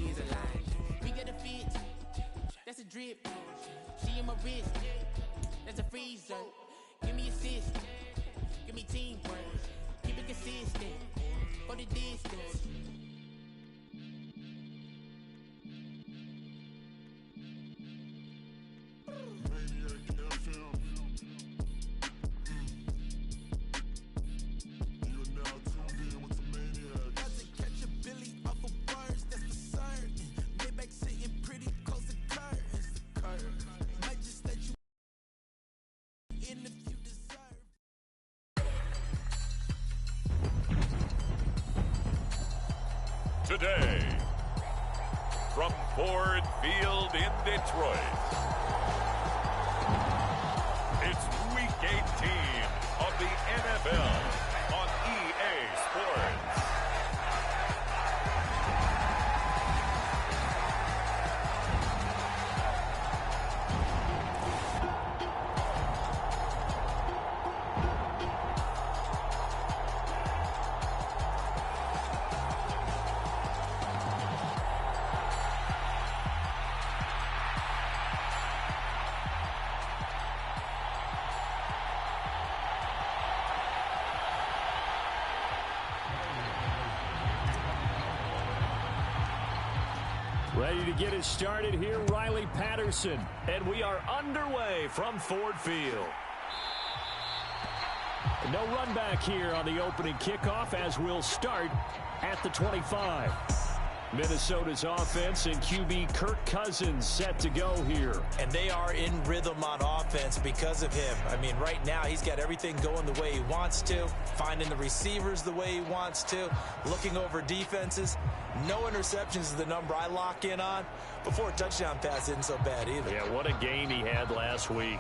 is aligned. We get a fit, that's a drip. She in my wrist, that's a freezer. Give me assist, give me teamwork. Keep it consistent, for the distance. Today, from Ford Field in Detroit, it's Week 18 of the NFL on EA Sports. Ready to get us started here, Riley Patterson. And we are underway from Ford Field. No run back here on the opening kickoff as we'll start at the 25. Minnesota's offense and QB Kirk Cousins set to go here. And they are in rhythm on offense because of him. I mean, right now he's got everything going the way he wants to, finding the receivers the way he wants to, looking over defenses. No interceptions is the number I lock in on. Before a touchdown pass isn't so bad either. Yeah, what a game he had last week.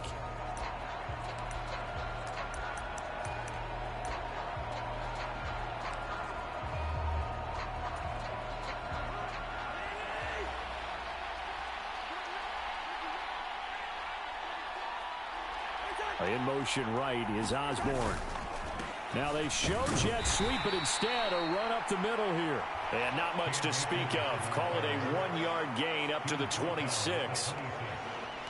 In motion right is Osborne. Now they show jet sweep, but instead a run up the middle here. And not much to speak of. Call it a 1-yard gain up to the 26.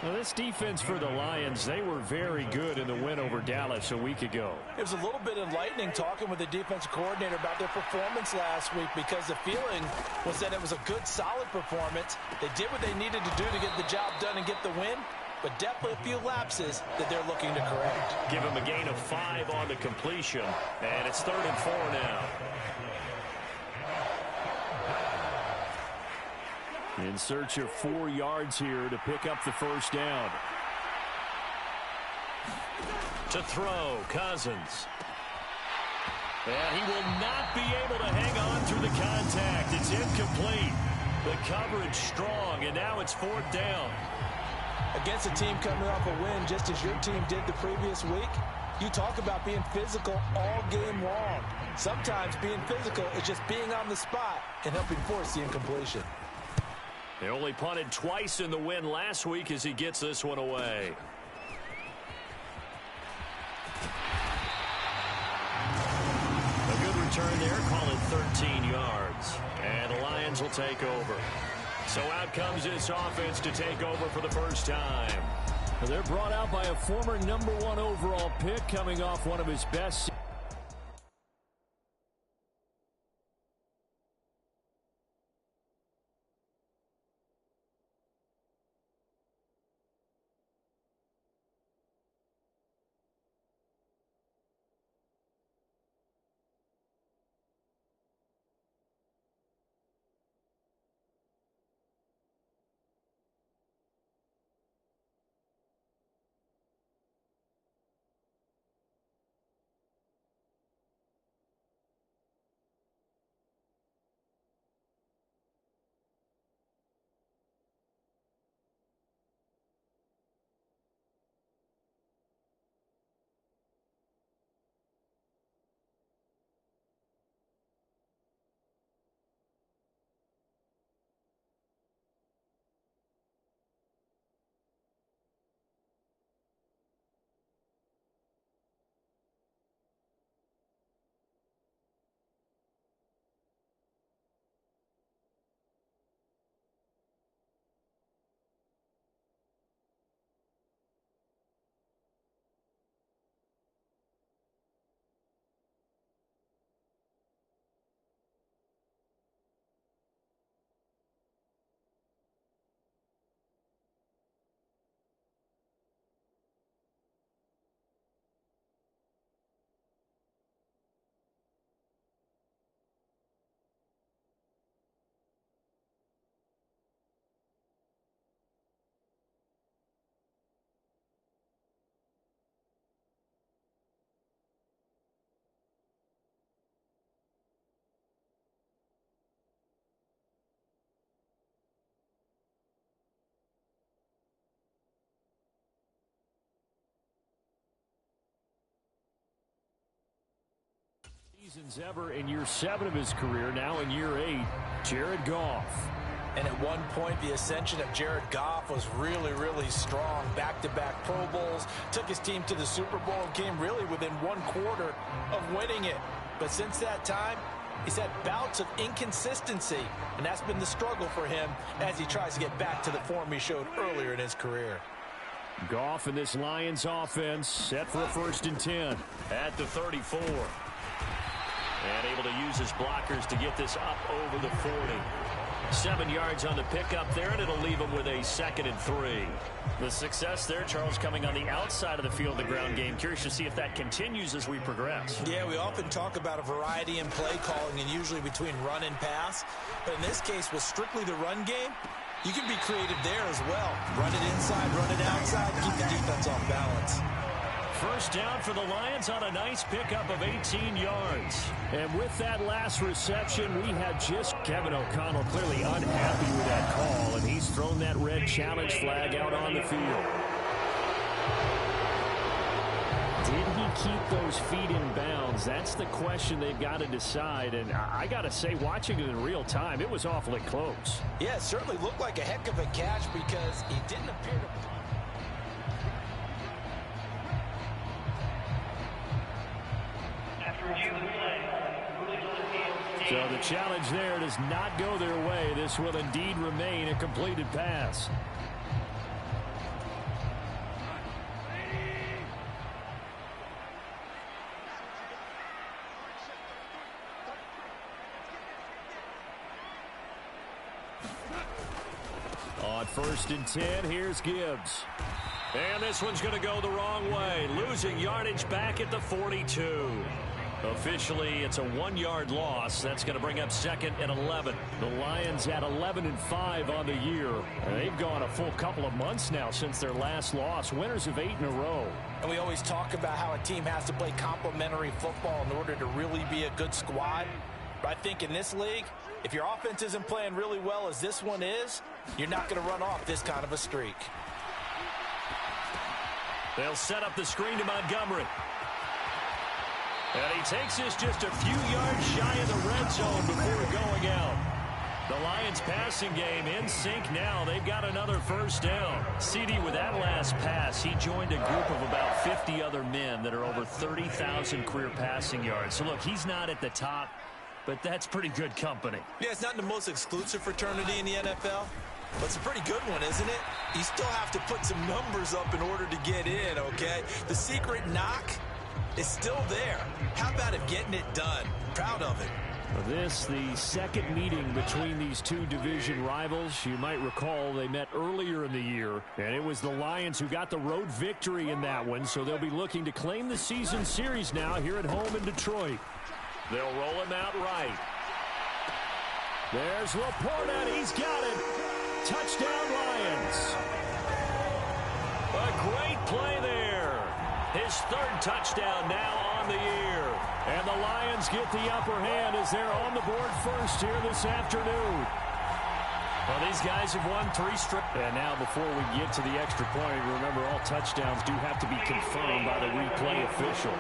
Well, this defense for the Lions, they were very good in the win over Dallas a week ago. It was a little bit enlightening talking with the defensive coordinator about their performance last week because the feeling was that it was a good, solid performance. They did what they needed to do to get the job done and get the win. But definitely a few lapses that they're looking to correct. Give him a gain of 5 on the completion. And it's 3rd and 4 now. In search of 4 yards here to pick up the first down. To throw, Cousins. And he will not be able to hang on through the contact. It's incomplete. The coverage strong, and now it's 4th down. Against a team coming off a win, just as your team did the previous week, you talk about being physical all game long. Sometimes being physical is just being on the spot and helping force the incompletion. They only punted twice in the win last week as he gets this one away. A good return there, call it 13 yards. And the Lions will take over. So out comes this offense to take over for the first time. They're brought out by a former #1 overall pick coming off one of his best. seasons ever in year 7 of his career, now in year 8, Jared Goff. And at one point, the ascension of Jared Goff was really, really strong. Back-to-back Pro Bowls, took his team to the Super Bowl, and came really within 1/4 of winning it. But since that time, he's had bouts of inconsistency, and that's been the struggle for him as he tries to get back to the form he showed earlier in his career. Goff in this Lions offense, set for a 1st and 10 at the 34. And able to use his blockers to get this up over the 40. 7 yards on the pickup there, and it'll leave him with a 2nd and 3. The success there, Charles, coming on the outside of the field, the ground game. Curious to see if that continues as we progress. Yeah, we often talk about a variety in play calling and usually between run and pass. But in this case, with strictly the run game, you can be creative there as well. Run it inside, run it outside, keep the defense off balance. 1st down for the Lions on a nice pickup of 18 yards. And with that last reception, we had just Kevin O'Connell clearly unhappy with that call, and he's thrown that red challenge flag out on the field. Did he keep those feet in bounds? That's the question they've got to decide. And I got to say, watching it in real time, it was awfully close. Yeah, it certainly looked like a heck of a catch because he didn't appear to... So the challenge there does not go their way. This will indeed remain a completed pass. On 1st and 10, here's Gibbs. And this one's going to go the wrong way. Losing yardage back at the 42. Officially, it's a 1-yard loss. That's going to bring up 2nd and 11. The Lions at 11-5 on the year. And they've gone a full couple of months now since their last loss. Winners of 8 in a row. And we always talk about how a team has to play complementary football in order to really be a good squad. But I think in this league, if your offense isn't playing really well as this one is, you're not going to run off this kind of a streak. They'll set up the screen to Montgomery. And he takes this just a few yards shy of the red zone before going out. The Lions passing game in sync now. They've got another 1st down. CD, with that last pass, he joined a group of about 50 other men that are over 30,000 career passing yards. So, look, he's not at the top, but that's pretty good company. Yeah, it's not the most exclusive fraternity in the NFL, but it's a pretty good one, isn't it? You still have to put some numbers up in order to get in, okay? The secret knock is still there. How about it getting it done? Proud of it. This, the 2nd meeting between these two division rivals. You might recall they met earlier in the year, and it was the Lions who got the road victory in that one, so they'll be looking to claim the season series now here at home in Detroit. They'll roll him out right. There's Laporta. He's got it. Touchdown, Lions. A great play there. His 3rd touchdown now on the year. And the Lions get the upper hand as they're on the board first here this afternoon. Well, these guys have won 3 straight. And now before we get to the extra point, remember all touchdowns do have to be confirmed by the replay official.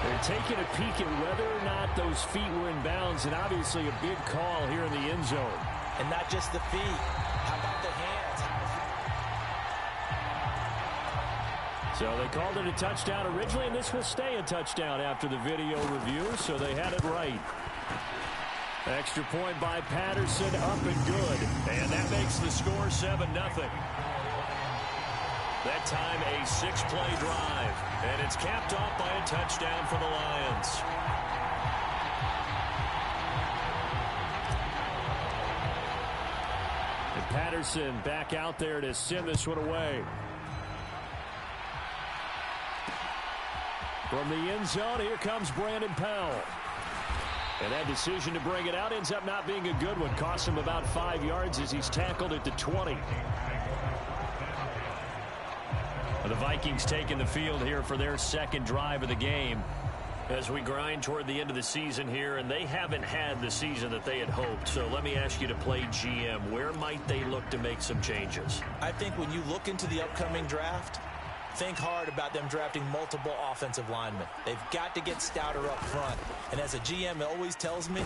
They're taking a peek at whether or not those feet were in bounds, and obviously a big call here in the end zone. And not just the feet. How about the hands? So they called it a touchdown originally, and this will stay a touchdown after the video review, so they had it right. Extra point by Patterson, up and good. And that makes the score 7-0. That time a 6-play drive, and it's capped off by a touchdown for the Lions. And Patterson back out there to send this one away. From the end zone, here comes Brandon Powell. And that decision to bring it out ends up not being a good one. Costs him about 5 yards as he's tackled at the 20. The Vikings taking the field here for their 2nd drive of the game as we grind toward the end of the season here, and they haven't had the season that they had hoped. So let me ask you to play GM. Where might they look to make some changes? I think when you look into the upcoming draft, think hard about them drafting multiple offensive linemen. They've got to get stouter up front. And as a GM always tells me,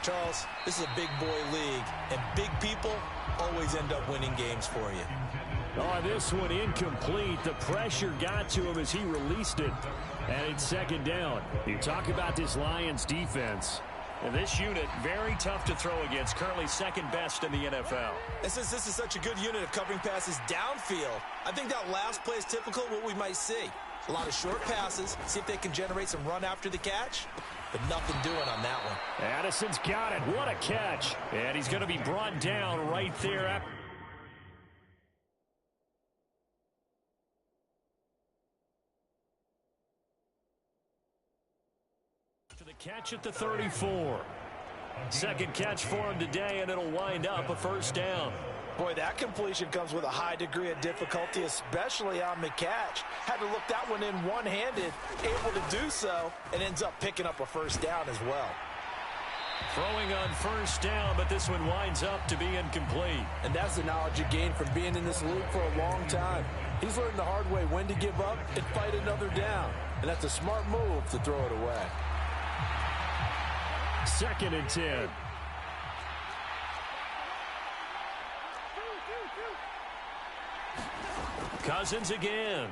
Charles, this is a big boy league, and big people always end up winning games for you. Oh, this one incomplete. The pressure got to him as he released it. And it's second down. You talk about this Lions defense. And this unit, very tough to throw against. Currently second best in the NFL. And since this is such a good unit of covering passes downfield, I think that last play is typical of what we might see. A lot of short passes. See if they can generate some run after the catch. But nothing doing on that one. Addison's got it. What a catch. And he's going to be brought down right there. To the catch at the 34. Second catch for him today, and it'll wind up a first down. Boy, that completion comes with a high degree of difficulty, especially on the catch. Had to look that one in one-handed, able to do so, and ends up picking up a first down as well. Throwing on first down, but this one winds up to be incomplete. And that's the knowledge you gain from being in this league for a long time. He's learned the hard way when to give up and fight another down. And that's a smart move to throw it away. 2nd and 10. Cousins again.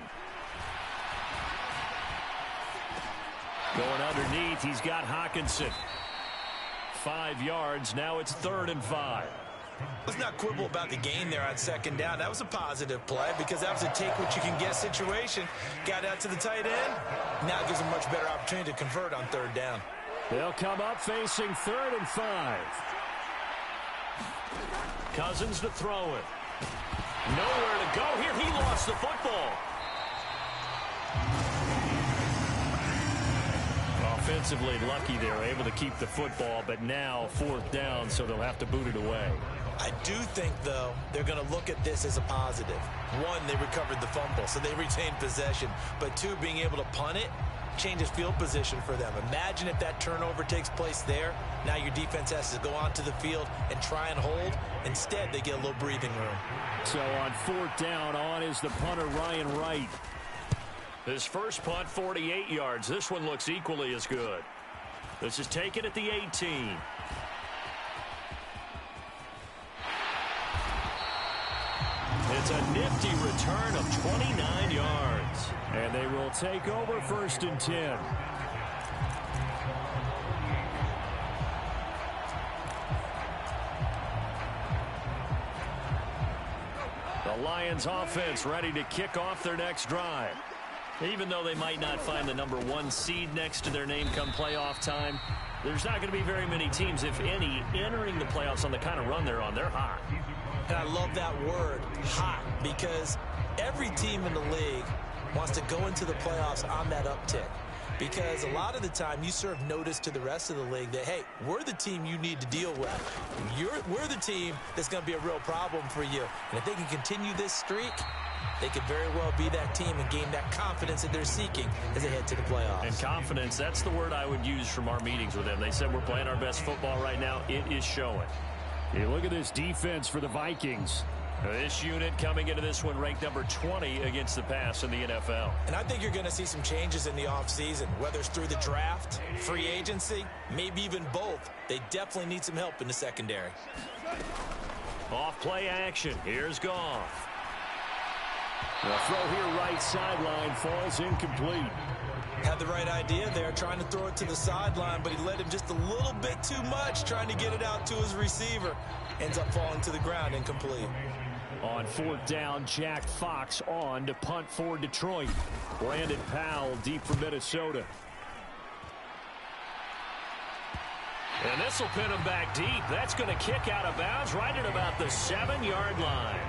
Going underneath, he's got Hawkinson. 5 yards, now it's 3rd and 5. Let's not quibble about the gain there on second down. That was a positive play because that was a take-what-you-can-get situation. Got out to the tight end. Now gives him a much better opportunity to convert on 3rd down. They'll come up facing 3rd and 5. Cousins to throw it. Nowhere to go here. He lost the football. Offensively lucky they were able to keep the football, but now 4th down, so they'll have to boot it away. I do think, though, they're going to look at this as a positive. 1, they recovered the fumble, so they retained possession. But 2, being able to punt it changes field position for them. Imagine if that turnover takes place there. Now your defense has to go onto the field and try and hold. Instead, they get a little breathing room. So on 4th down, on is the punter, Ryan Wright. His first punt, 48 yards. This one looks equally as good. This is taken at the 18. It's a nifty return of 29 yards. And they will take over 1st and 10. The Lions offense ready to kick off their next drive. Even though they might not find the number 1 seed next to their name come playoff time, there's not going to be very many teams, if any, entering the playoffs on the kind of run they're on. They're hot. And I love that word, hot, because every team in the league wants to go into the playoffs on that uptick. Because a lot of the time you serve notice to the rest of the league that, hey, we're the team you need to deal with. We're the team that's going to be a real problem for you. And if they can continue this streak, they could very well be that team and gain that confidence that they're seeking as they head to the playoffs. And confidence, that's the word I would use from our meetings with them. They said we're playing our best football right now. It is showing. Hey, look at this defense for the Vikings. This unit coming into this one ranked number 20 against the pass in the NFL. And I think you're going to see some changes in the offseason, whether it's through the draft, free agency, maybe even both. They definitely need some help in the secondary. Off play action. Here's Goff. The throw here right sideline falls incomplete. Had the right idea there, trying to throw it to the sideline, but he led him just a little bit too much, trying to get it out to his receiver. Ends up falling to the ground, incomplete. On 4th down, Jack Fox on to punt for Detroit. Brandon Powell deep for Minnesota. And this will pin him back deep. That's going to kick out of bounds right at about the 7-yard line.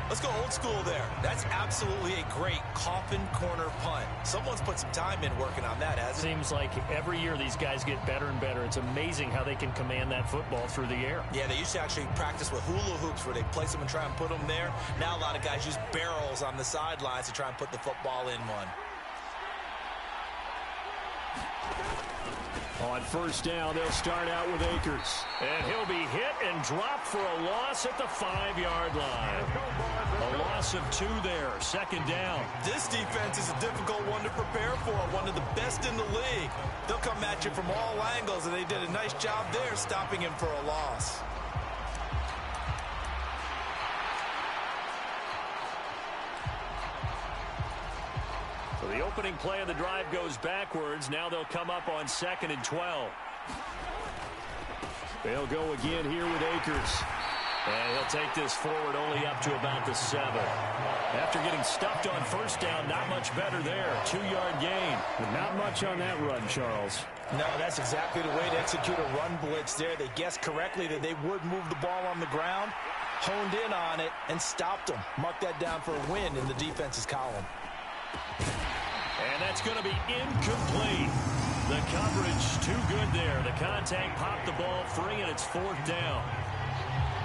Let's go old school there. That's absolutely a great coffin corner punt. Someone's put some time in working on that, hasn't it? Seems like every year these guys get better and better. It's amazing how they can command that football through the air. Yeah, they used to actually practice with hula hoops where they place them and try and put them there. Now a lot of guys use barrels on the sidelines to try and put the football in one. On first down, they'll start out with Akers. And he'll be hit and dropped for a loss at the 5-yard line. A loss of 2 there, second down. This defense is a difficult one to prepare for, one of the best in the league. They'll come at you from all angles, and they did a nice job there stopping him for a loss. So the opening play of the drive goes backwards. Now they'll come up on 2nd and 12. They'll go again here with Akers. And he'll take this forward only up to about the 7. After getting stuffed on first down, not much better there. 2-yard gain. Not much on that run, Charles. No, that's exactly the way to execute a run blitz there. They guessed correctly that they would move the ball on the ground, honed in on it, and stopped them. Mark that down for a win in the defense's column. And that's going to be incomplete. The coverage too good there. The contact popped the ball free, and it's 4th down.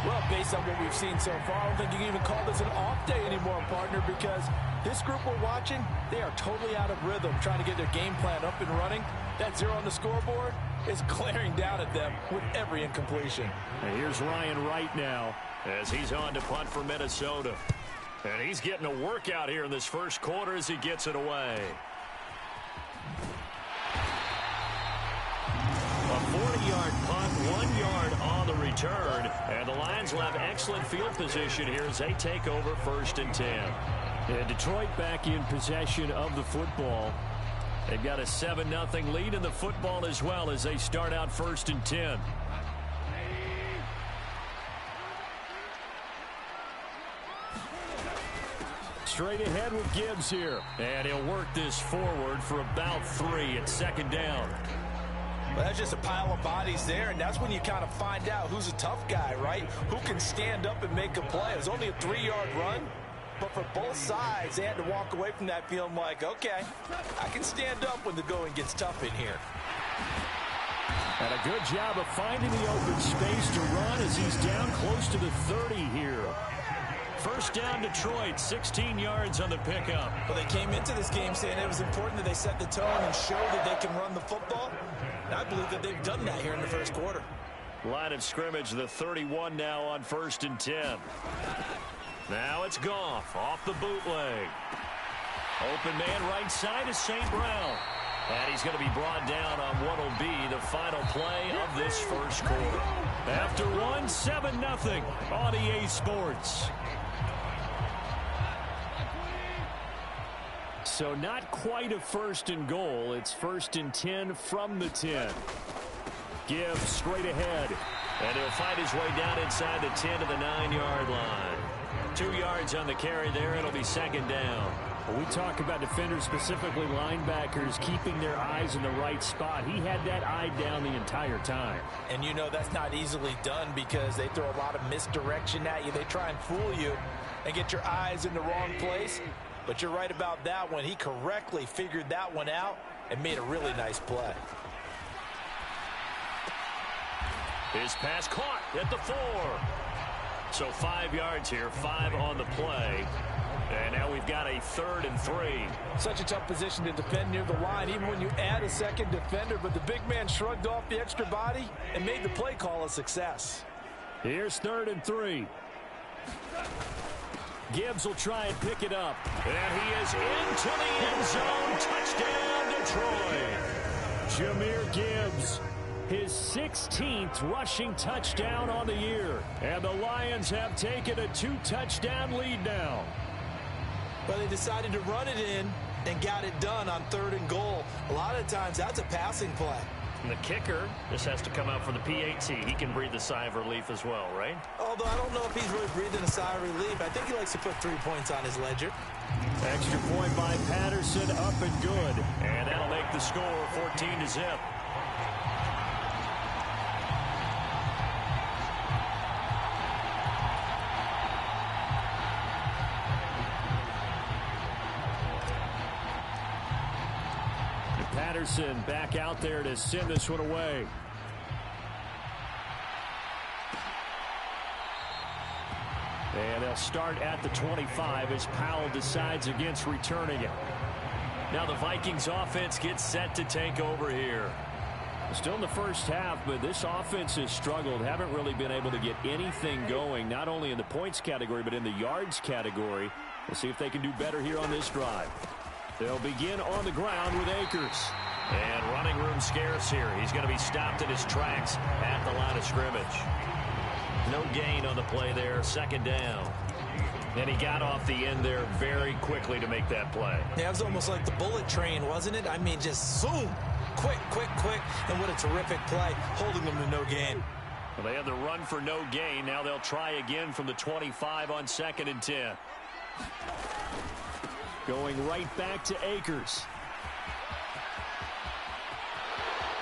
Well, based on what we've seen so far, I don't think you can even call this an off day anymore, partner, because this group we're watching, they are totally out of rhythm, trying to get their game plan up and running. That 0 on the scoreboard is glaring down at them with every incompletion. And here's Ryan Wright now as he's on to punt for Minnesota. And he's getting a workout here in this first quarter as he gets it away. A 40-yard punt, 1 yard on the return. And the Lions will have excellent field position here as they take over 1st and 10. And Detroit back in possession of the football. They've got a 7-0 lead in the football as well as they start out 1st and 10. Straight ahead with Gibbs here. And he'll work this forward for about 3 at 2nd down. Well, that's just a pile of bodies there, and that's when you kind of find out who's a tough guy, right? Who can stand up and make a play. It was only a 3-yard run, but for both sides, they had to walk away from that feeling like, okay, I can stand up when the going gets tough in here. And a good job of finding the open space to run as he's down close to the 30 here. First down, Detroit, 16 yards on the pickup. Well, they came into this game saying it was important that they set the tone and show that they can run the football. And I believe that they've done that here in the first quarter. Line of scrimmage, the 31 now on 1st and 10. Now it's Goff off the bootleg. Open man right side is St. Brown. And he's going to be brought down on what will be the final play of this first quarter. After 7-0 on EA Sports. So not quite a 1st and goal. It's 1st and 10 from the 10. Gibbs straight ahead. And he'll fight his way down inside the 10 to the 9-yard line. 2 yards on the carry there. It'll be 2nd down. When we talk about defenders, specifically linebackers, keeping their eyes in the right spot. He had that eye down the entire time. And you know that's not easily done because they throw a lot of misdirection at you. They try and fool you and get your eyes in the wrong place. But you're right about that one. He correctly figured that one out and made a really nice play. His pass caught at the 4. So 5 yards here, 5 on the play. And now we've got a 3rd and 3. Such a tough position to defend near the line, even when you add a second defender. But the big man shrugged off the extra body and made the play call a success. Here's 3rd and 3. Gibbs will try and pick it up. And he is into the end zone. Touchdown, Detroit. Jahmyr Gibbs, his 16th rushing touchdown on the year. And the Lions have taken a 2-touchdown lead now. But they decided to run it in and got it done on 3rd and goal. A lot of times that's a passing play. And the kicker, this has to come out for the PAT. He can breathe a sigh of relief as well, right? Although I don't know if he's really breathing a sigh of relief. I think he likes to put 3 points on his ledger. Extra point by Patterson, up and good. And that'll make the score 14-0. Patterson back out there to send this one away. And they'll start at the 25 as Powell decides against returning it. Now the Vikings offense gets set to take over here. Still in the first half, but this offense has struggled. Haven't really been able to get anything going, not only in the points category, but in the yards category. We'll see if they can do better here on this drive. They'll begin on the ground with Akers. And running room scarce here. He's going to be stopped in his tracks at the line of scrimmage. No gain on the play there. Second down. And he got off the end there very quickly to make that play. Yeah, it was almost like the bullet train, wasn't it? I mean, just zoom. Quick, quick, quick. And what a terrific play, holding them to no gain. Well, they had the run for no gain. Now they'll try again from the 25 on 2nd and 10. Going right back to Akers.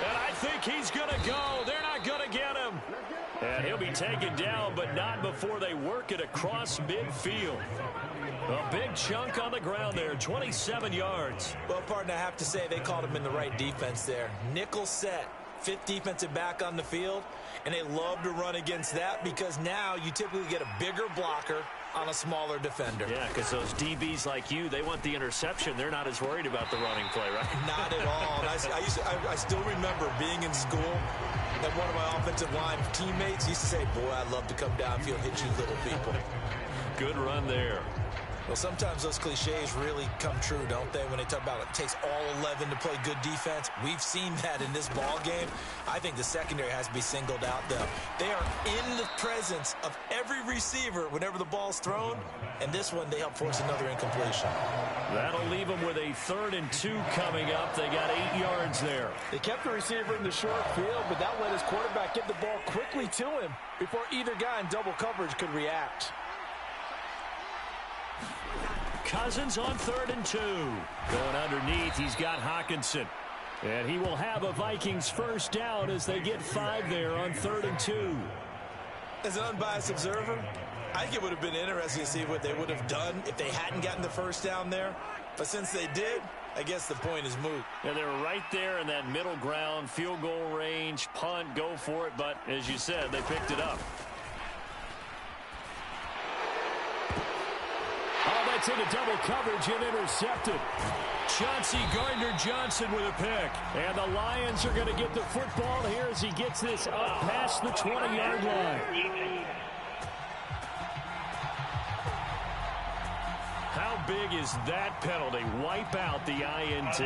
And I think he's going to go. They're not going to get him. And he'll be taken down, but not before they work it across midfield. A big chunk on the ground there, 27 yards. Well, partner, I have to say they called him in the right defense there. Nickel set, 5th defensive back on the field, and they love to run against that because now you typically get a bigger blocker on a smaller defender. Yeah, because those DBs like you, they want the interception. They're not as worried about the running play, right? Not at all. And I still remember being in school and one of my offensive line teammates used to say, boy, I'd love to come downfield and hit you little people. Good run there. Well, sometimes those cliches really come true, don't they, when they talk about it takes all 11 to play good defense. We've seen that in this ball game. I think the secondary has to be singled out, though. They are in the presence of every receiver whenever the ball's thrown, and this one, they help force another incompletion. That'll leave them with a 3rd and 2 coming up. They got 8 yards there. They kept the receiver in the short field, but that let his quarterback get the ball quickly to him before either guy in double coverage could react. Cousins on 3rd and 2. Going underneath, he's got Hawkinson. And he will have a Vikings first down as they get 5 there on 3rd and 2. As an unbiased observer, I think it would have been interesting to see what they would have done if they hadn't gotten the first down there. But since they did, I guess the point is moot. Yeah, they were right there in that middle ground, field goal range, punt, go for it. But as you said, they picked it up. Oh, that's into double coverage and intercepted. Chauncey Gardner-Johnson with a pick. And the Lions are going to get the football here as he gets this up past the 20-yard line. How big is that penalty? Wipe out the INT.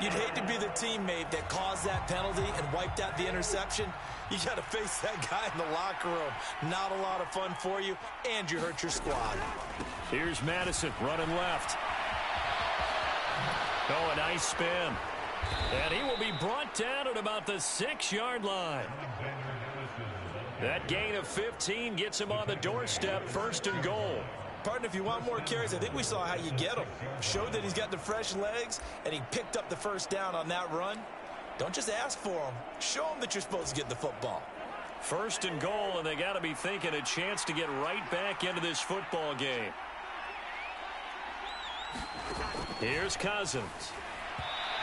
You'd hate to be the teammate that caused that penalty and wiped out the interception. You got to face that guy in the locker room. Not a lot of fun for you, and you hurt your squad. Here's Madison running left. Oh, a nice spin. And he will be brought down at about the 6-yard line. That gain of 15 gets him on the doorstep, 1st and goal. Partner, if you want more carries, I think we saw how you get them. Showed that he's got the fresh legs, and he picked up the first down on that run. Don't just ask for them. Show them that you're supposed to get the football. 1st and goal, and they got to be thinking a chance to get right back into this football game. Here's Cousins.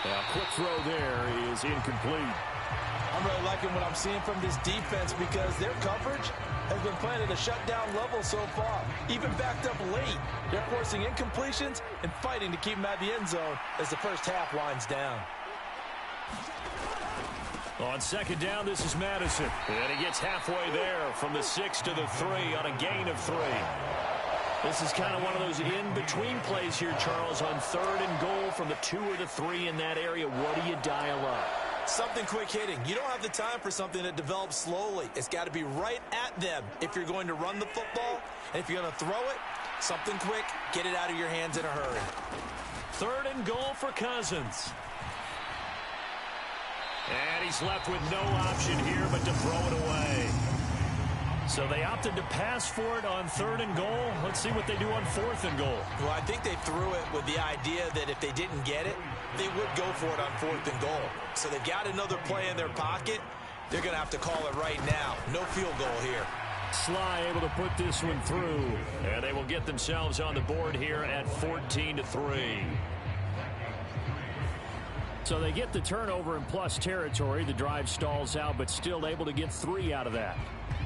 A quick throw there is incomplete. I'm really liking what I'm seeing from this defense because their coverage has been playing at a shutdown level so far. Even backed up late, they're forcing incompletions and fighting to keep them out of the end zone as the first half winds down. On 2nd down, this is Madison. And he gets halfway there from the 6 to the 3 on a gain of 3. This is kind of one of those in-between plays here, Charles, on 3rd and goal from the 2 or the 3 in that area. What do you dial up? Something quick hitting. You don't have the time for something that develops slowly. It's got to be right at them if you're going to run the football. And if you're going to throw it, something quick, get it out of your hands in a hurry. 3rd and goal for Cousins. And he's left with no option here but to throw it away. So they opted to pass for it on 3rd and goal. Let's see what they do on 4th and goal. Well, I think they threw it with the idea that if they didn't get it, they would go for it on 4th and goal. So they've got another play in their pocket. They're going to have to call it right now. No field goal here. Sly able to put this one through. And they will get themselves on the board here at 14-3. So they get the turnover in plus territory. The drive stalls out, but still able to get 3 out of that.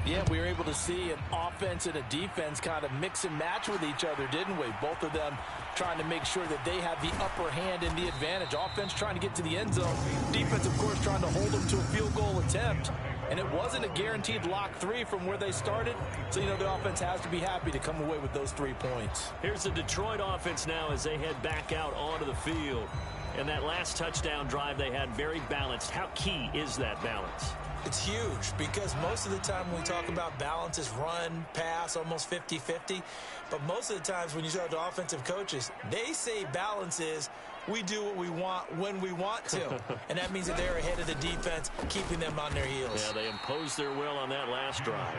Yeah, we were able to see an offense and a defense kind of mix and match with each other, didn't we? Both of them trying to make sure that they have the upper hand and the advantage. Offense trying to get to the end zone. Defense, of course, trying to hold them to a field goal attempt. And it wasn't a guaranteed lock 3 from where they started. So, the offense has to be happy to come away with those 3 points. Here's the Detroit offense now as they head back out onto the field. And that last touchdown drive they had very balanced. How key is that balance? It's huge because most of the time when we talk about balance is run, pass, almost 50-50. But most of the times when you talk to offensive coaches, they say balance is we do what we want when we want to. And that means that they're ahead of the defense, keeping them on their heels. Yeah, they imposed their will on that last drive.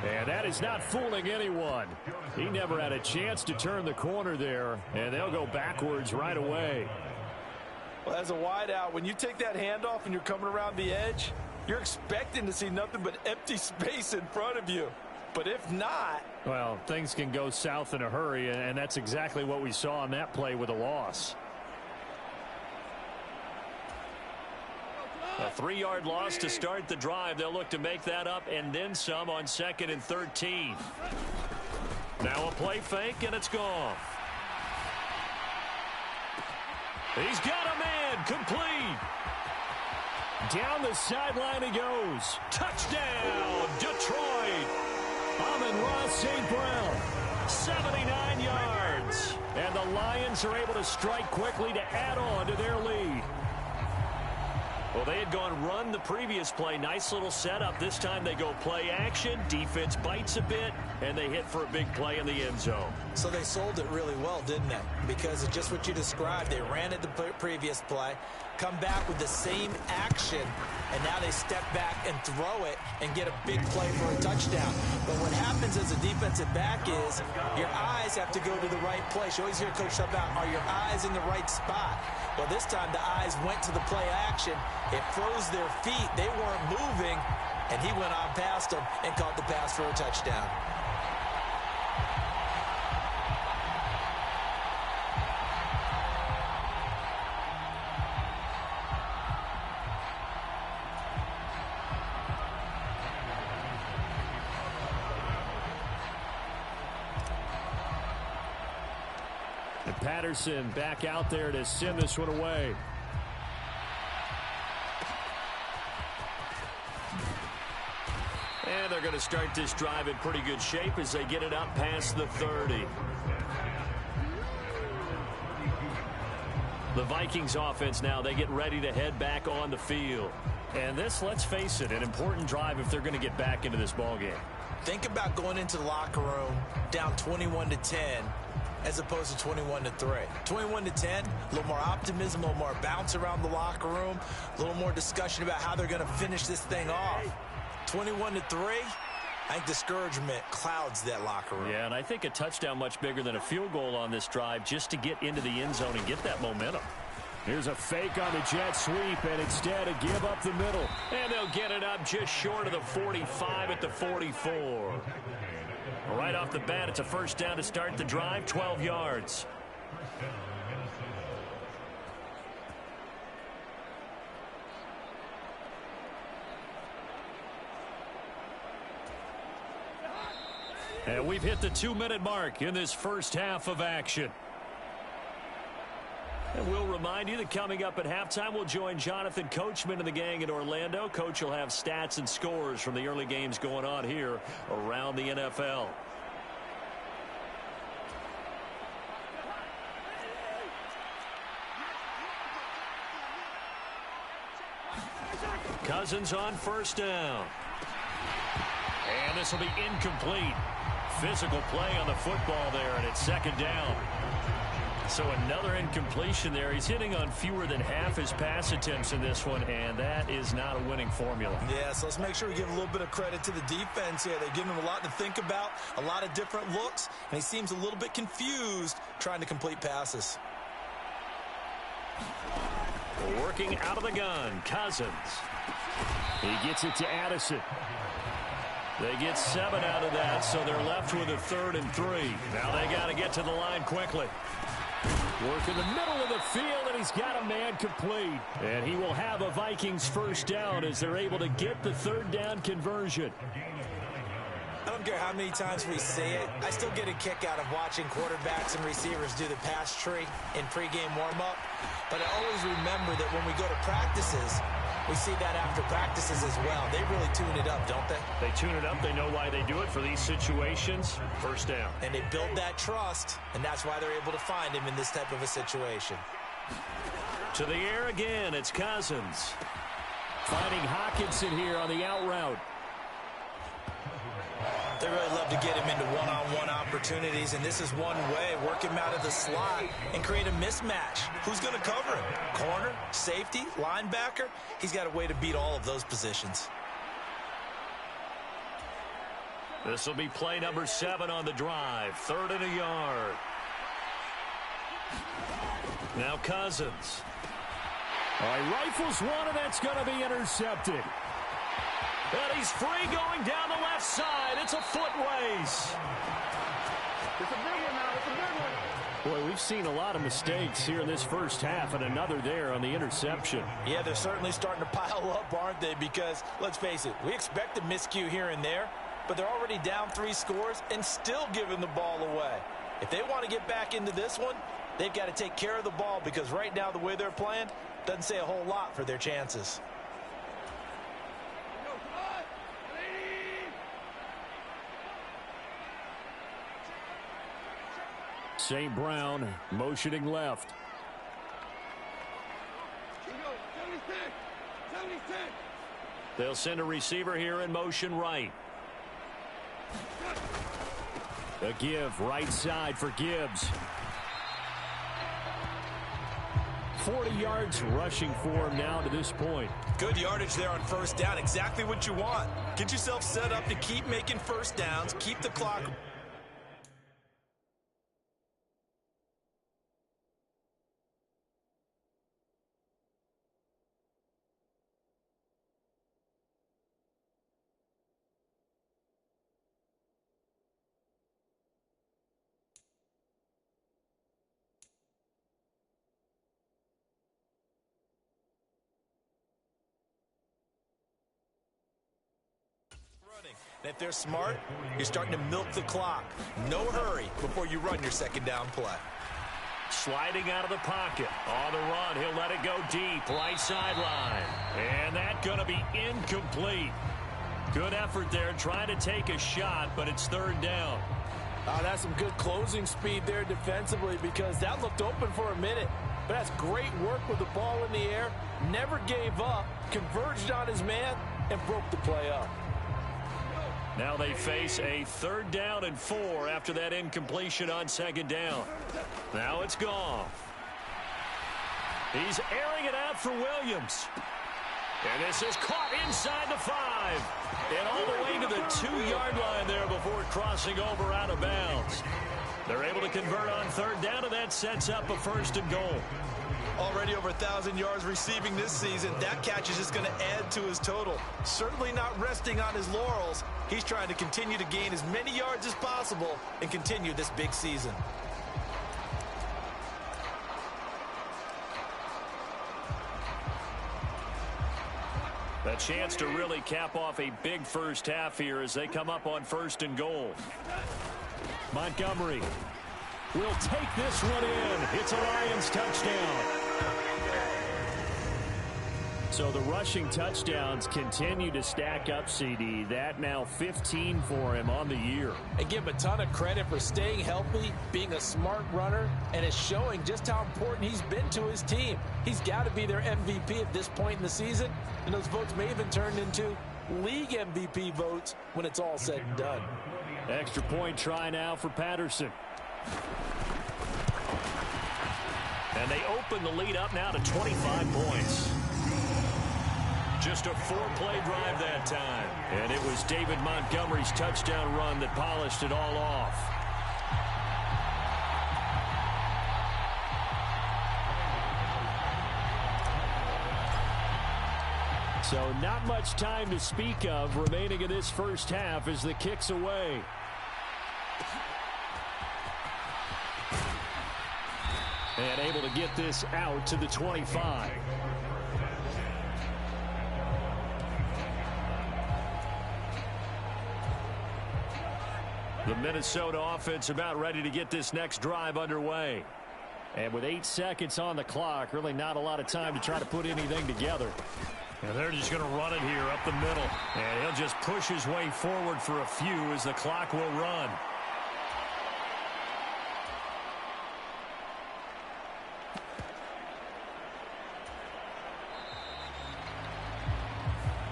And that is not fooling anyone. He never had a chance to turn the corner there, and they'll go backwards right away. Well, as a wideout, when you take that handoff and you're coming around the edge, you're expecting to see nothing but empty space in front of you. But if not... Well, things can go south in a hurry, and that's exactly what we saw on that play with a loss. A 3-yard loss to start the drive. They'll look to make that up and then some on 2nd and 13. Now a play fake, and it's gone. He's got a man, complete. Down the sideline he goes. Touchdown, Detroit. Amon-Ra St. Brown, 79 yards. And the Lions are able to strike quickly to add on to their lead. Well, they had gone run the previous play. Nice little setup. This time they go play action. Defense bites a bit, and they hit for a big play in the end zone. So they sold it really well, didn't they? Because it's just what you described. They ran it the previous play, come back with the same action, and now they step back and throw it and get a big play for a touchdown. But what happens as a defensive back is your eyes have to go to the right place. You always hear Coach talk about, are your eyes in the right spot? Well, this time the eyes went to the play action. It froze their feet. They weren't moving, and he went on past them and caught the pass for a touchdown. And Patterson back out there to send this one away. And they're going to start this drive in pretty good shape as they get it up past the 30. The Vikings offense now, they get ready to head back on the field. And this, let's face it, an important drive if they're going to get back into this ballgame. Think about going into the locker room down 21-10 as opposed to 21-3. 21-10, a little more optimism, a little more bounce around the locker room, a little more discussion about how they're going to finish this thing off. 21-3, I think discouragement clouds that locker room. Yeah, and I think a touchdown much bigger than a field goal on this drive just to get into the end zone and get that momentum. Here's a fake on the jet sweep, and instead a give up the middle. And they'll get it up just short of the 45 at the 44. Right off the bat, it's a first down to start the drive, 12 yards. And we've hit the 2-minute mark in this first half of action. And we'll remind you that coming up at halftime, we'll join Jonathan Coachman and the gang in Orlando. Coach will have stats and scores from the early games going on here around the NFL. Cousins on first down. And this will be incomplete. Physical play on the football there, and it's second down. So another incompletion there. He's hitting on fewer than half his pass attempts in this one, and that is not a winning formula. Yeah, so let's make sure we give a little bit of credit to the defense here. They're giving him a lot to think about, a lot of different looks, and he seems a little bit confused trying to complete passes. Working out of the gun, Cousins. He gets it to Addison. They get 7 out of that, so they're left with a 3rd and 3. Now they got to get to the line quickly. Work in the middle of the field, and he's got a man complete. And he will have a Vikings first down as they're able to get the third down conversion. I don't care how many times we say it, I still get a kick out of watching quarterbacks and receivers do the pass tree in pregame warm-up. But I always remember that when we go to practices, we see that after practices as well. They really tune it up, don't they? They tune it up. They know why they do it for these situations. First down. And they build that trust, and that's why they're able to find him in this type of a situation. To the air again, it's Cousins. Finding Hockenson here on the out route. They really love to get him into one-on-one opportunities, and this is one way. Work him out of the slot and create a mismatch. Who's going to cover him? Corner, safety, linebacker? He's got a way to beat all of those positions. This will be play number 7 on the drive. 3rd and a yard. Now Cousins. All right, rifles one, and that's going to be intercepted. And he's free going down the left side. It's a foot race. It's a big one now. It's a big one. Boy, we've seen a lot of mistakes here in this first half, and another there on the interception. Yeah, they're certainly starting to pile up, aren't they? Because, let's face it, we expect a miscue here and there, but they're already down 3 scores and still giving the ball away. If they want to get back into this one, they've got to take care of the ball, because right now the way they're playing doesn't say a whole lot for their chances. St. Brown motioning left. 76. They'll send a receiver here in motion right. A give right side for Gibbs. 40 yards rushing for him now to this point. Good yardage there on first down. Exactly what you want. Get yourself set up to keep making first downs. Keep the clock. And if they're smart, you're starting to milk the clock. No hurry before you run your second down play. Sliding out of the pocket. On the run, he'll let it go deep. Right sideline. And that's going to be incomplete. Good effort there trying to take a shot, but it's 3rd down. That's some good closing speed there defensively, because that looked open for a minute. But that's great work with the ball in the air. Never gave up. Converged on his man and broke the play up. Now they face a 3rd down and 4 after that incompletion on 2nd down. Now it's Goff. He's airing it out for Williams. And this is caught inside the 5. And all the way to the 2-yard line there before crossing over out of bounds. They're able to convert on 3rd down, and that sets up a 1st and goal. Already over 1,000 yards receiving this season. That catch is just going to add to his total. Certainly not resting on his laurels. He's trying to continue to gain as many yards as possible and continue this big season. A chance to really cap off a big first half here as they come up on 1st and goal. Montgomery will take this one in. It's a Lions touchdown. So the rushing touchdowns continue to stack up, CD. That now 15 for him on the year. And give him a ton of credit for staying healthy, being a smart runner, and it's showing just how important he's been to his team. He's got to be their MVP at this point in the season, and those votes may even turn into league MVP votes when it's all said and done. Extra point try now for Patterson. And they open the lead up now to 25 points. Just a 4-play drive that time. And it was David Montgomery's touchdown run that polished it all off. So not much time to speak of remaining in this first half as the kick's away. And able to get this out to the 25. The Minnesota offense about ready to get this next drive underway. And with 8 seconds on the clock, really not a lot of time to try to put anything together. And they're just going to run it here up the middle. And he'll just push his way forward for a few as the clock will run.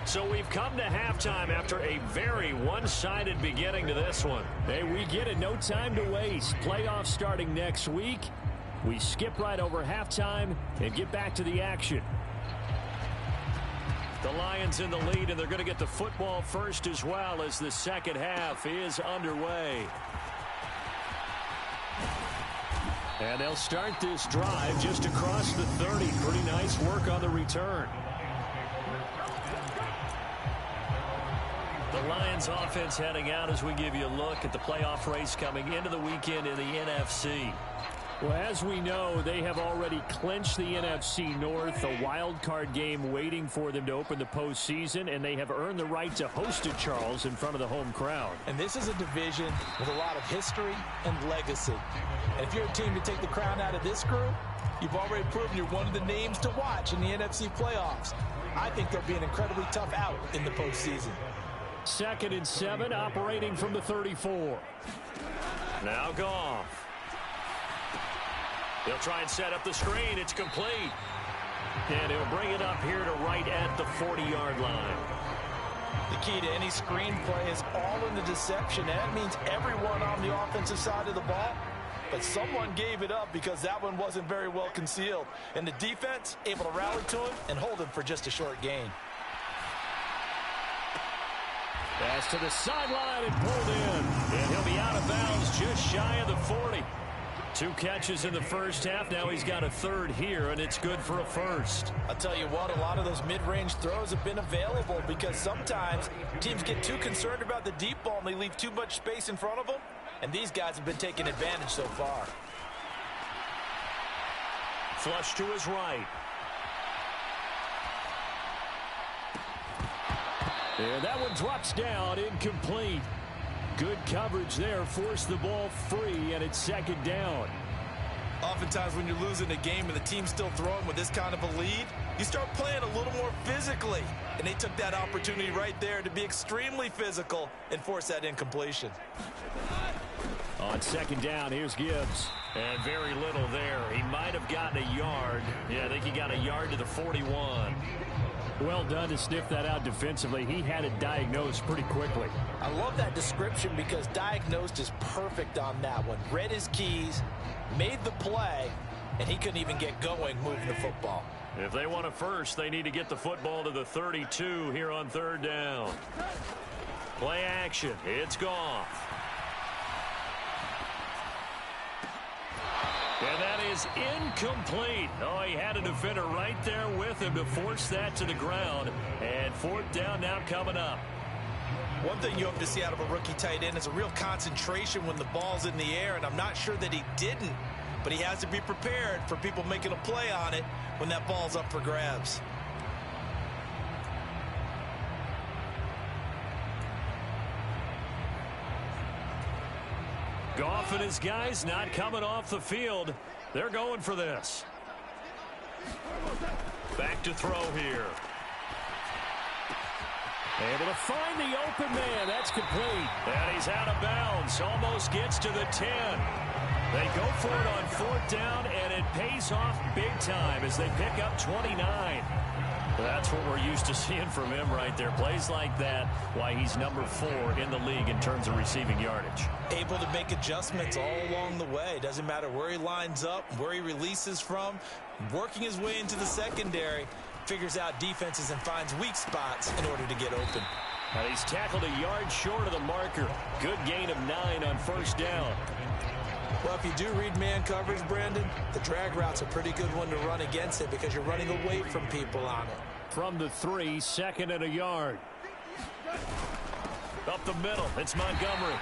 So we've come to halftime after a very one-sided beginning to this one. Hey, we get it. No time to waste. Playoffs starting next week. We skip right over halftime and get back to the action. The Lions in the lead, and they're going to get the football first as well as the second half is underway. And they'll start this drive just across the 30. Pretty nice work on the return. The Lions offense heading out as we give you a look at the playoff race coming into the weekend in the NFC. Well, as we know, they have already clinched the NFC North, a wild card game waiting for them to open the postseason, and they have earned the right to host at Charles in front of the home crowd. And this is a division with a lot of history and legacy. And if you're a team to take the crown out of this group, you've already proven you're one of the names to watch in the NFC playoffs. I think they'll be an incredibly tough out in the postseason. 2nd and 7, operating from the 34. Now Goff. He'll try and set up the screen. It's complete. And he'll bring it up here to right at the 40-yard line. The key to any screen play is all in the deception. That means everyone on the offensive side of the ball. But someone gave it up because that one wasn't very well concealed. And the defense able to rally to him and hold him for just a short gain. Pass to the sideline and pulled in. And he'll be out of bounds just shy of the 40. 2 catches in the first half. Now he's got a third here, and it's good for a first. I'll tell you what, a lot of those mid-range throws have been available because sometimes teams get too concerned about the deep ball and they leave too much space in front of them. And these guys have been taking advantage so far. Flush to his right. And that one drops down, incomplete. Good coverage there, forced the ball free, and it's 2nd down. Oftentimes when you're losing a game and the team's still throwing with this kind of a lead, you start playing a little more physically. And they took that opportunity right there to be extremely physical and force that incompletion. On 2nd down, here's Gibbs. And very little there. He might have gotten a yard. Yeah, I think he got a yard to the 41. Well done to sniff that out defensively. He had it diagnosed pretty quickly. I love that description because diagnosed is perfect on that one. Read his keys, made the play, and he couldn't even get going moving the football. If they want a first, they need to get the football to the 32 here on 3rd down. Play action. It's Goff. And that is incomplete. Oh, he had a defender right there with him to force that to the ground. And 4th down now coming up. One thing you hope to see out of a rookie tight end is a real concentration when the ball's in the air, and I'm not sure that he didn't, but he has to be prepared for people making a play on it when that ball's up for grabs. Goff and his guys not coming off the field. They're going for this. Back to throw here. Able to find the open man. That's complete. And he's out of bounds. Almost gets to the 10. They go for it on 4th down, and it pays off big time as they pick up 29. That's what we're used to seeing from him right there. Plays like that, why he's number 4 in the league in terms of receiving yardage. Able to make adjustments all along the way. Doesn't matter where he lines up, where he releases from. Working his way into the secondary. Figures out defenses and finds weak spots in order to get open. And he's tackled a yard short of the marker. Good gain of 9 on 1st down. Well, if you do read man coverage, Brandon, the drag route's a pretty good one to run against it because you're running away from people on it. From the 3, 2nd and a yard. Up the middle, it's Montgomery.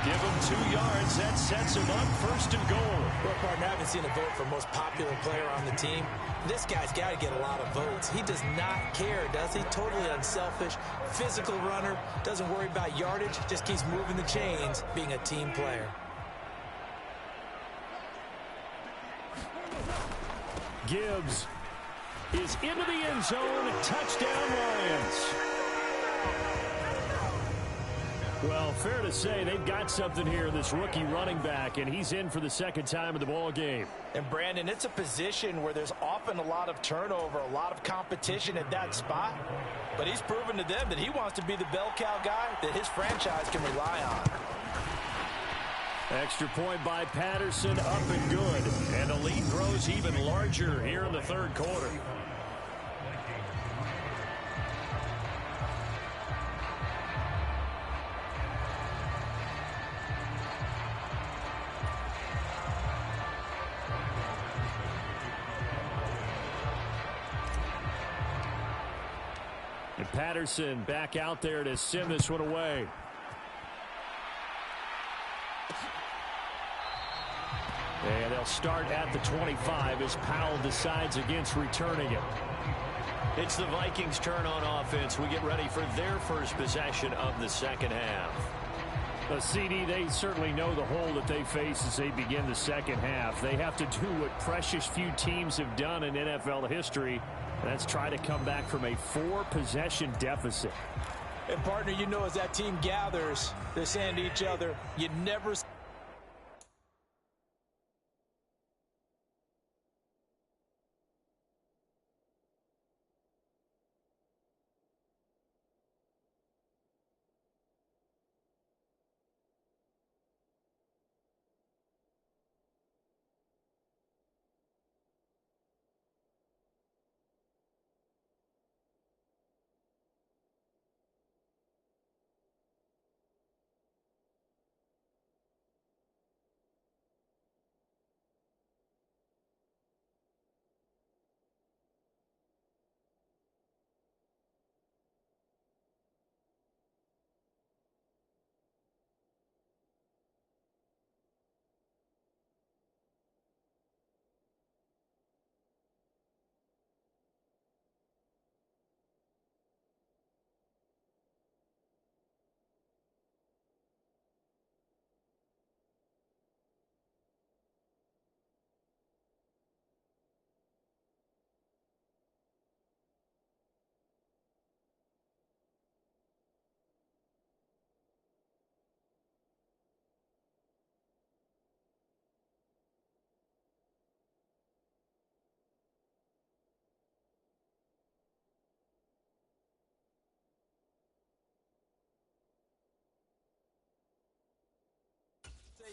Give him 2 yards. That sets him up first and goal. Well, partner, I haven't seen a vote for most popular player on the team. This guy's got to get a lot of votes. He does not care, does he? Totally unselfish, physical runner, doesn't worry about yardage, just keeps moving the chains, being a team player. Gibbs is into the end zone. Touchdown, Lions. Well, fair to say they've got something here, this rookie running back, and he's in for the second time in the ball game. And, Brandon, it's a position where there's often a lot of turnover, a lot of competition at that spot. But he's proven to them that he wants to be the bell cow guy that his franchise can rely on. Extra point by Patterson, up and good. And the lead grows even larger here in the third quarter. And Patterson back out there to send this one away. And they'll start at the 25 as Powell decides against returning it. It's the Vikings' turn on offense. We get ready for their first possession of the second half. CD, they certainly know the hole that they face as they begin the second half. They have to do what precious few teams have done in NFL history. That's try to come back from a 4-possession deficit. And, partner, you know, as that team gathers, they're saying to each other, you never...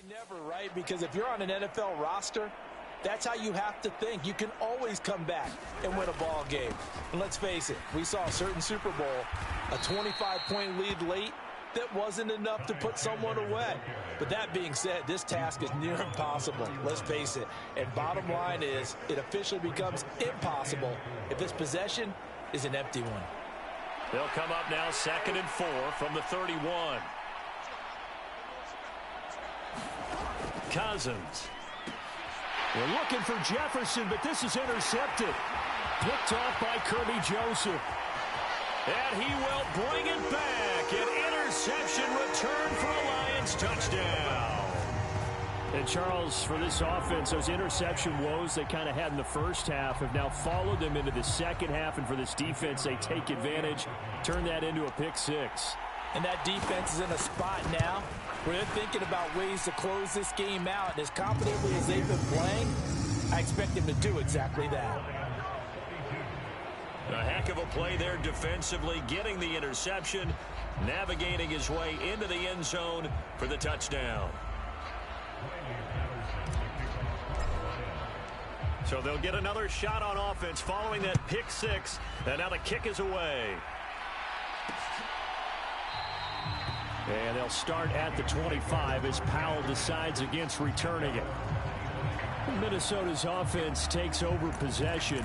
Never, right? Because if you're on an NFL roster, that's how you have to think. You can always come back and win a ball game. And let's face it, we saw a certain Super Bowl, a 25-point lead late that wasn't enough to put someone away. But that being said, this task is near impossible. Let's face it. And bottom line is, it officially becomes impossible if this possession is an empty one. They'll come up now 2nd and 4 from the 31. Cousins. We're looking for Jefferson, but this is intercepted. Picked off by Kirby Joseph. And he will bring it back. An interception return for a Lions touchdown. And Charles, for this offense, those interception woes they kind of had in the first half have now followed them into the second half. And for this defense, they take advantage, turn that into a pick six. And that defense is in a spot now where they're thinking about ways to close this game out. And as confidently as they've been playing, I expect them to do exactly that. A heck of a play there defensively, getting the interception, navigating his way into the end zone for the touchdown. So they'll get another shot on offense following that pick six. And now the kick is away. And they'll start at the 25 as Powell decides against returning it. Minnesota's offense takes over possession.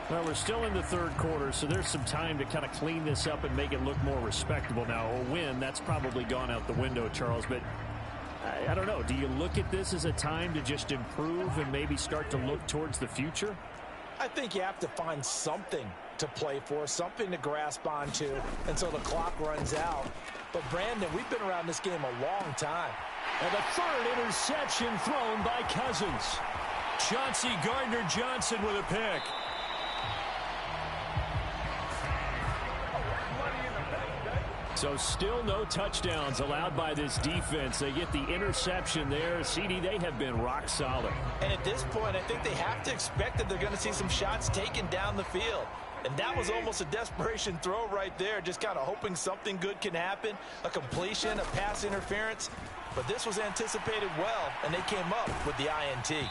Well, we're still in the third quarter, so there's some time to kind of clean this up and make it look more respectable. Now, a win, that's probably gone out the window, Charles, but I don't know. Do you look at this as a time to just improve and maybe start to look towards the future? I think you have to find something to play for, something to grasp onto until the clock runs out. But, Brandon, we've been around this game a long time. And the third interception thrown by Cousins. Chauncey Gardner-Johnson with a pick. So still no touchdowns allowed by this defense. They get the interception there. CD, they have been rock solid. And at this point, I think they have to expect that they're going to see some shots taken down the field. And that was almost a desperation throw right there, just kind of hoping something good can happen, a completion, a pass interference. But this was anticipated well, and they came up with the INT.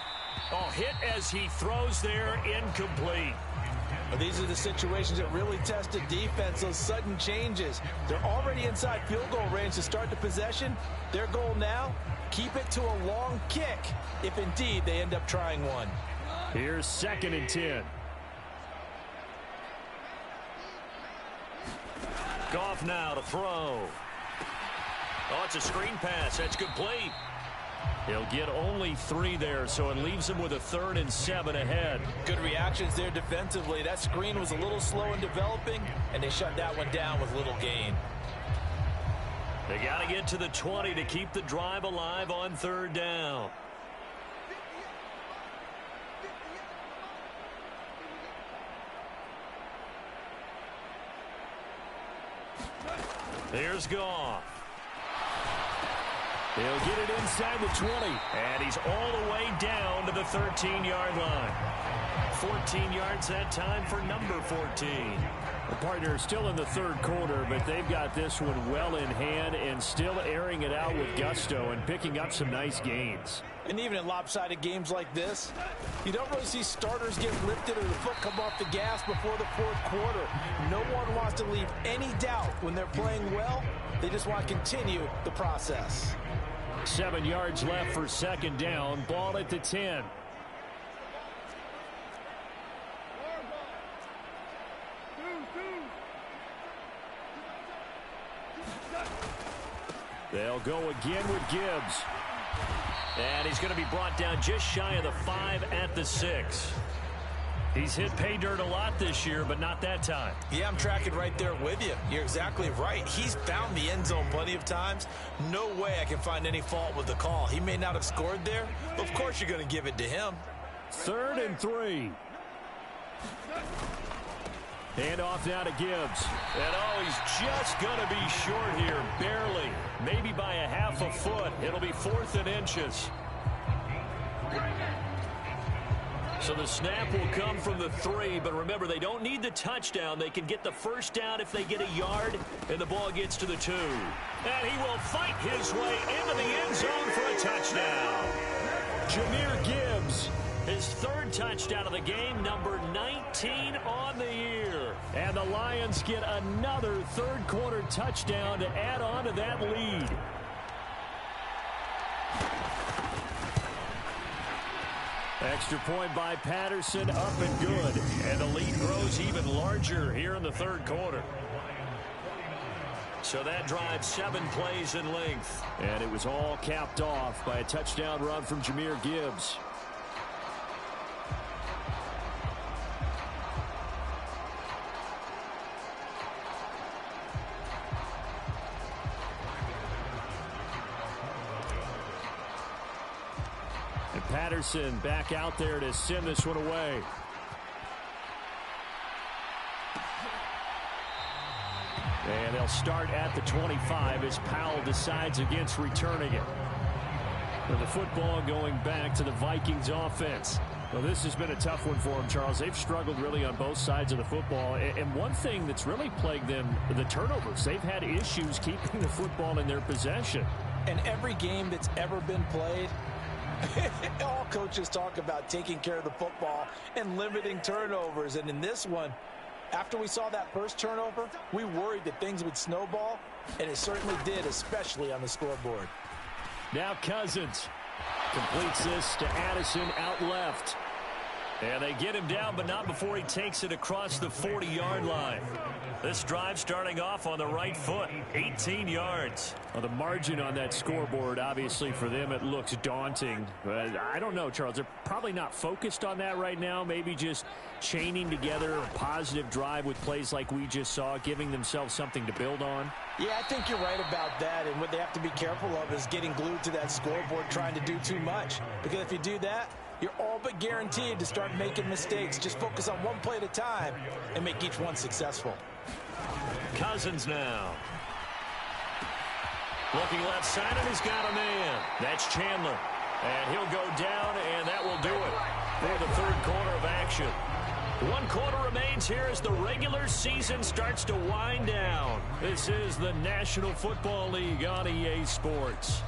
Oh, hit as he throws there, incomplete. These are the situations that really test a defense, those sudden changes. They're already inside field goal range to start the possession. Their goal now, keep it to a long kick, if indeed they end up trying one. Here's 2nd and 10. Goff now to throw. Oh, it's a screen pass. That's complete. He'll get only 3 there, so it leaves him with a 3rd and 7 ahead. Good reactions there defensively. That screen was a little slow in developing, and they shut that one down with little gain. They got to get to the 20 to keep the drive alive on 3rd down. Here's Goff. He'll get it inside the 20, and he's all the way down to the 13-yard line. 14 yards that time for number 14. The partner is still in the 3rd quarter, but they've got this one well in hand and still airing it out with gusto and picking up some nice gains. And even in lopsided games like this, you don't really see starters get lifted or the foot come off the gas before the 4th quarter. No one wants to leave any doubt when they're playing well. They just want to continue the process. 7 yards left for 2nd down. Ball at the 10. They'll go again with Gibbs. And he's going to be brought down just shy of the 5 at the 6. He's hit pay dirt a lot this year, but not that time. Yeah, I'm tracking right there with you. You're exactly right. He's found the end zone plenty of times. No way I can find any fault with the call. He may not have scored there, but of course you're going to give it to him. 3rd and 3. Hand off now to Gibbs. And oh, he's just going to be short here, barely. Maybe by a half a foot. It'll be 4th and inches. So the snap will come from the 3, but remember, they don't need the touchdown. They can get the 1st down if they get a yard, and the ball gets to the 2. And he will fight his way into the end zone for a touchdown. Jahmyr Gibbs, his 3rd touchdown of the game, number 19 on the year. And the Lions get another 3rd quarter touchdown to add on to that lead. Extra point by Patterson, up and good. And the lead grows even larger here in the 3rd quarter. So that drive 7 plays in length. And it was all capped off by a touchdown run from Jahmyr Gibbs. Patterson back out there to send this one away. And they'll start at the 25 as Powell decides against returning it. With the football going back to the Vikings offense. Well, this has been a tough one for them, Charles. They've struggled really on both sides of the football. And one thing that's really plagued them, the turnovers. They've had issues keeping the football in their possession. And every game that's ever been played, all coaches talk about taking care of the football and limiting turnovers. And in this one, after we saw that first turnover, we worried that things would snowball, and it certainly did, especially on the scoreboard. Now Cousins completes this to Addison out left. And they get him down, but not before he takes it across the 40-yard line. This drive starting off on the right foot, 18 yards. Well, the margin on that scoreboard, obviously for them, it looks daunting. But I don't know, Charles. They're probably not focused on that right now. Maybe just chaining together a positive drive with plays like we just saw, giving themselves something to build on. Yeah, I think you're right about that. And what they have to be careful of is getting glued to that scoreboard, trying to do too much. Because if you do that, you're all but guaranteed to start making mistakes. Just focus on one play at a time and make each one successful. Cousins now. Looking left side, and he's got a man. That's Chandler. And he'll go down, and that will do it for the third quarter of action. 1 quarter remains here as the regular season starts to wind down. This is the National Football League on EA Sports.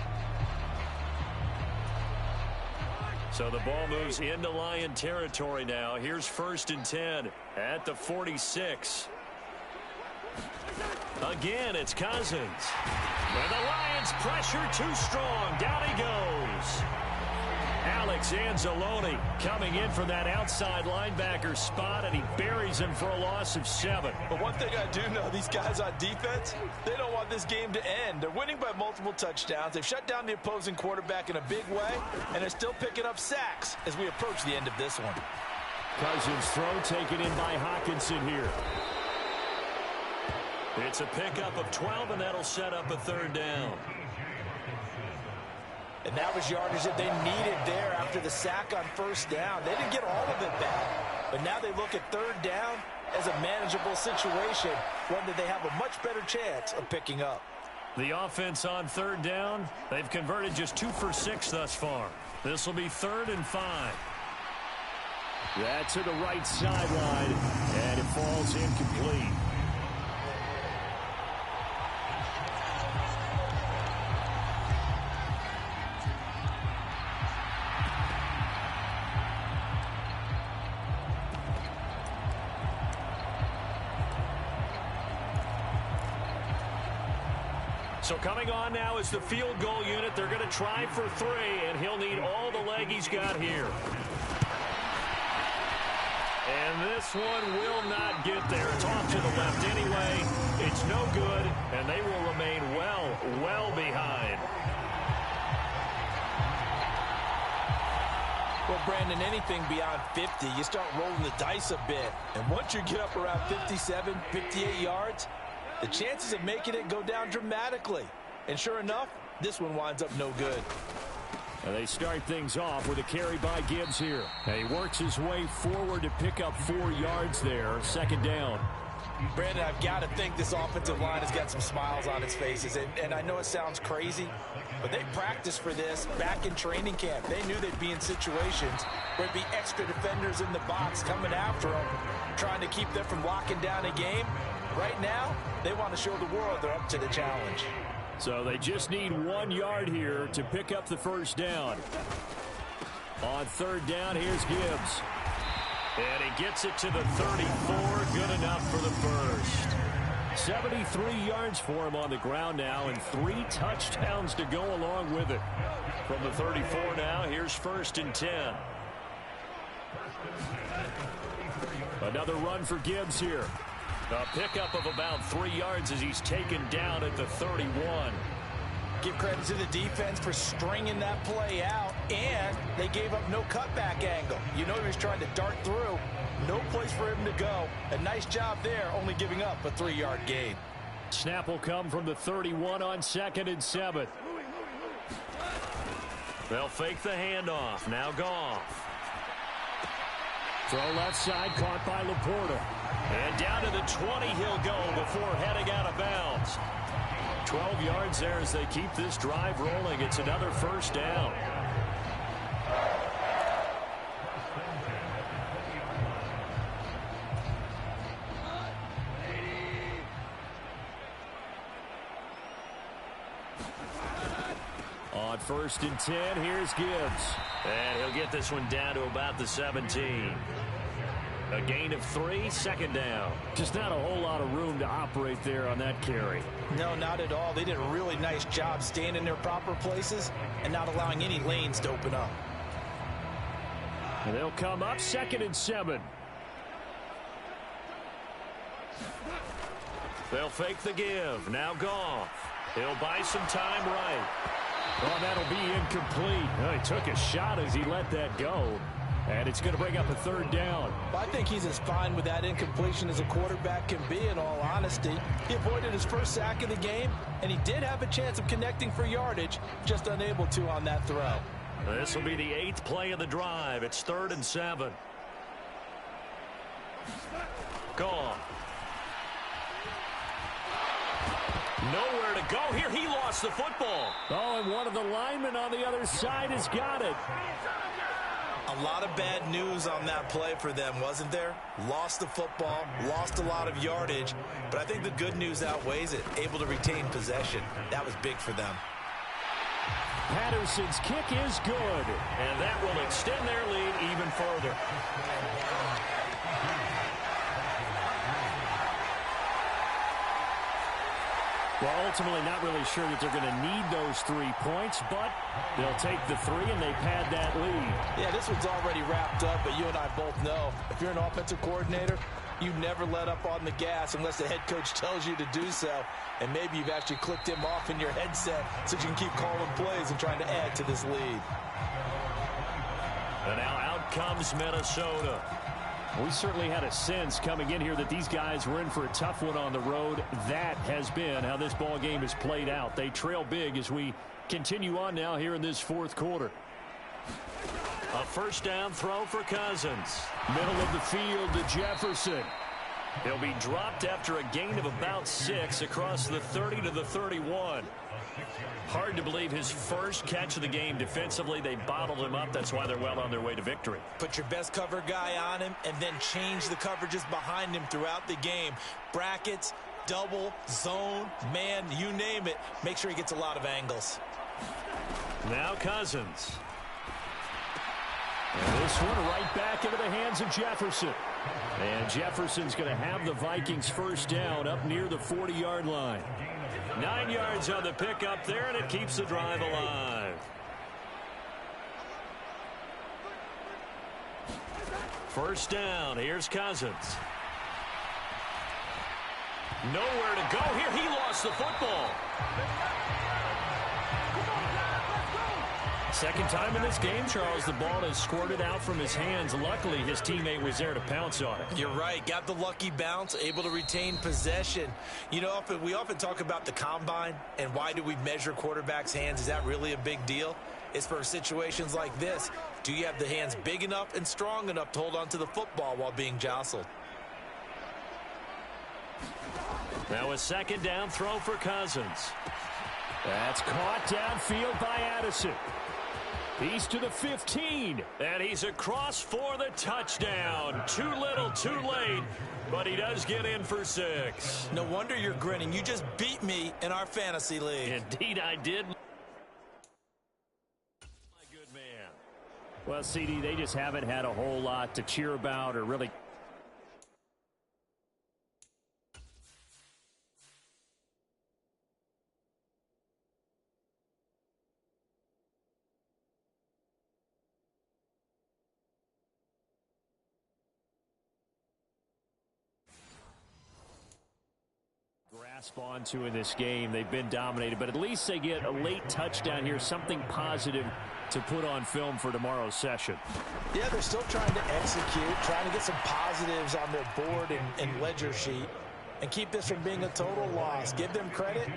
So the ball moves into Lion territory now. Here's 1st and 10 at the 46. Again, it's Cousins. And the Lions pressure too strong. Down he goes. Alex Anzalone coming in from that outside linebacker spot, and he buries him for a loss of 7. But one thing I do know, these guys on defense, they don't want this game to end. They're winning by multiple touchdowns. They've shut down the opposing quarterback in a big way, and they're still picking up sacks as we approach the end of this one. Cousins' throw taken in by Hawkinson here. It's a pickup of 12, and that'll set up a 3rd down. And that was yardage that they needed there after the sack on 1st down. They didn't get all of it back, but now they look at 3rd down as a manageable situation, one that they have a much better chance of picking up. The offense on 3rd down, they've converted just 2 for 6 thus far. This will be 3rd and 5. That's to the right sideline, and it falls incomplete. So coming on now is the field goal unit. They're going to try for 3, and he'll need all the leg he's got here. And this one will not get there. It's off to the left anyway. It's no good, and they will remain well behind. Well, Brandon, anything beyond 50, you start rolling the dice a bit. And once you get up around 57, 58 yards, the chances of making it go down dramatically. And sure enough, this one winds up no good. And they start things off with a carry by Gibbs here. And he works his way forward to pick up 4 yards there. 2nd down. Brandon, I've got to think this offensive line has got some smiles on its faces. And I know it sounds crazy, but they practiced for this back in training camp. They knew they'd be in situations where there'd be extra defenders in the box coming after them, trying to keep them from locking down a game. Right now, they want to show the world they're up to the challenge. So they just need 1 yard here to pick up the 1st down. On 3rd down, here's Gibbs. And he gets it to the 34. Good enough for the first. 73 yards for him on the ground now, and 3 touchdowns to go along with it. From the 34 now, here's 1st and 10. Another run for Gibbs here. A pickup of about 3 yards as he's taken down at the 31. Give credit to the defense for stringing that play out, and they gave up no cutback angle. You know he was trying to dart through. No place for him to go. A nice job there, only giving up a 3-yard gain. Snap will come from the 31 on 2nd and 7. They'll fake the handoff. Now Goff. Throw left side, caught by Laporta. And down to the 20 he'll go before heading out of bounds. 12 yards there as they keep this drive rolling. It's another 1st down. On 1st and 10, here's Gibbs. And he'll get this one down to about the 17. A gain of 3, 2nd down. Just not a whole lot of room to operate there on that carry. No, not at all. They did a really nice job staying in their proper places and not allowing any lanes to open up. And they'll come up 2nd and 7. They'll fake the give. Now Goff. He'll buy some time right. Oh, that'll be incomplete. Oh, he took a shot as he let that go. And it's going to bring up a 3rd down. Well, I think he's as fine with that incompletion as a quarterback can be, in all honesty. He avoided his first sack of the game, and he did have a chance of connecting for yardage, just unable to on that throw. This will be the 8th play of the drive. It's 3rd and 7. Goff. Nowhere to go here. He lost the football. Oh, and one of the linemen on the other side has got it. A lot of bad news on that play for them, wasn't there? Lost the football, lost a lot of yardage, but I think the good news outweighs it. Able to retain possession. That was big for them. Patterson's kick is good. And that will extend their lead even further. Well, ultimately not really sure that they're going to need those 3 points, but they'll take the 3 and they pad that lead. Yeah, this one's already wrapped up, but you and I both know if you're an offensive coordinator, you never let up on the gas unless the head coach tells you to do so. And maybe you've actually clicked him off in your headset so you can keep calling plays and trying to add to this lead. And now out comes Minnesota. We certainly had a sense coming in here that these guys were in for a tough one on the road. That has been how this ball game has played out. They trail big as we continue on now here in this 4th quarter. A 1st down throw for Cousins. Middle of the field to Jefferson. He'll be dropped after a gain of about 6 across the 30 to the 31. Hard to believe his first catch of the game defensively. They bottled him up. That's why they're well on their way to victory. Put your best cover guy on him and then change the coverages behind him throughout the game. Brackets, double, zone, man, you name it. Make sure he gets a lot of angles. Now Cousins. And this one right back into the hands of Jefferson. And Jefferson's going to have the Vikings 1st down up near the 40-yard line. 9 yards on the pickup there, and it keeps the drive alive. 1st down. Here's Cousins. Nowhere to go here. He lost the football. 2nd time in this game, Charles, the ball has squirted out from his hands. Luckily, his teammate was there to pounce on it. You're right. Got the lucky bounce, able to retain possession. You know, we often talk about the combine and why do we measure quarterbacks' hands. Is that really a big deal? It's for situations like this. Do you have the hands big enough and strong enough to hold on to the football while being jostled? Now a 2nd down throw for Cousins. That's caught downfield by Addison. He's to the 15. And he's across for the touchdown. Too little, too late. But he does get in for 6. No wonder you're grinning. You just beat me in our fantasy league. Indeed, I did. My good man. Well, CD, they just haven't had a whole lot to cheer about or really. Grasp onto in this game. They've been dominated, but at least they get a late touchdown here, something positive to put on film for tomorrow's session. Yeah, they're still trying to execute, trying to get some positives on their board and ledger sheet and keep this from being a total loss. Give them credit.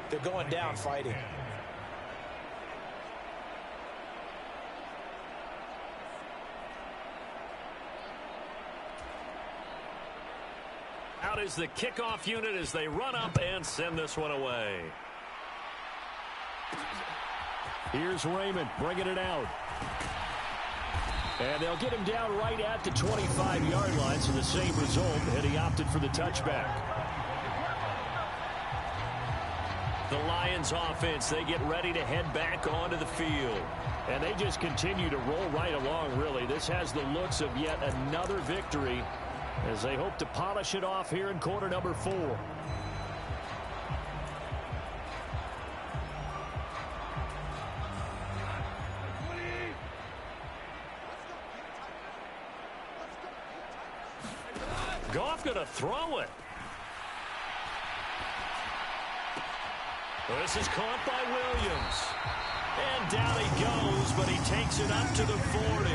They're going down fighting. Out is the kickoff unit as they run up and send this one away. Here's Raymond bringing it out. And they'll get him down right at the 25-yard line, so the same result, and he opted for the touchback. The Lions offense, they get ready to head back onto the field. And they just continue to roll right along, really. This has the looks of yet another victory as they hope to polish it off here in quarter number 4. Goff going to throw it. This is caught by Williams. And down he goes, but he takes it up to the 40.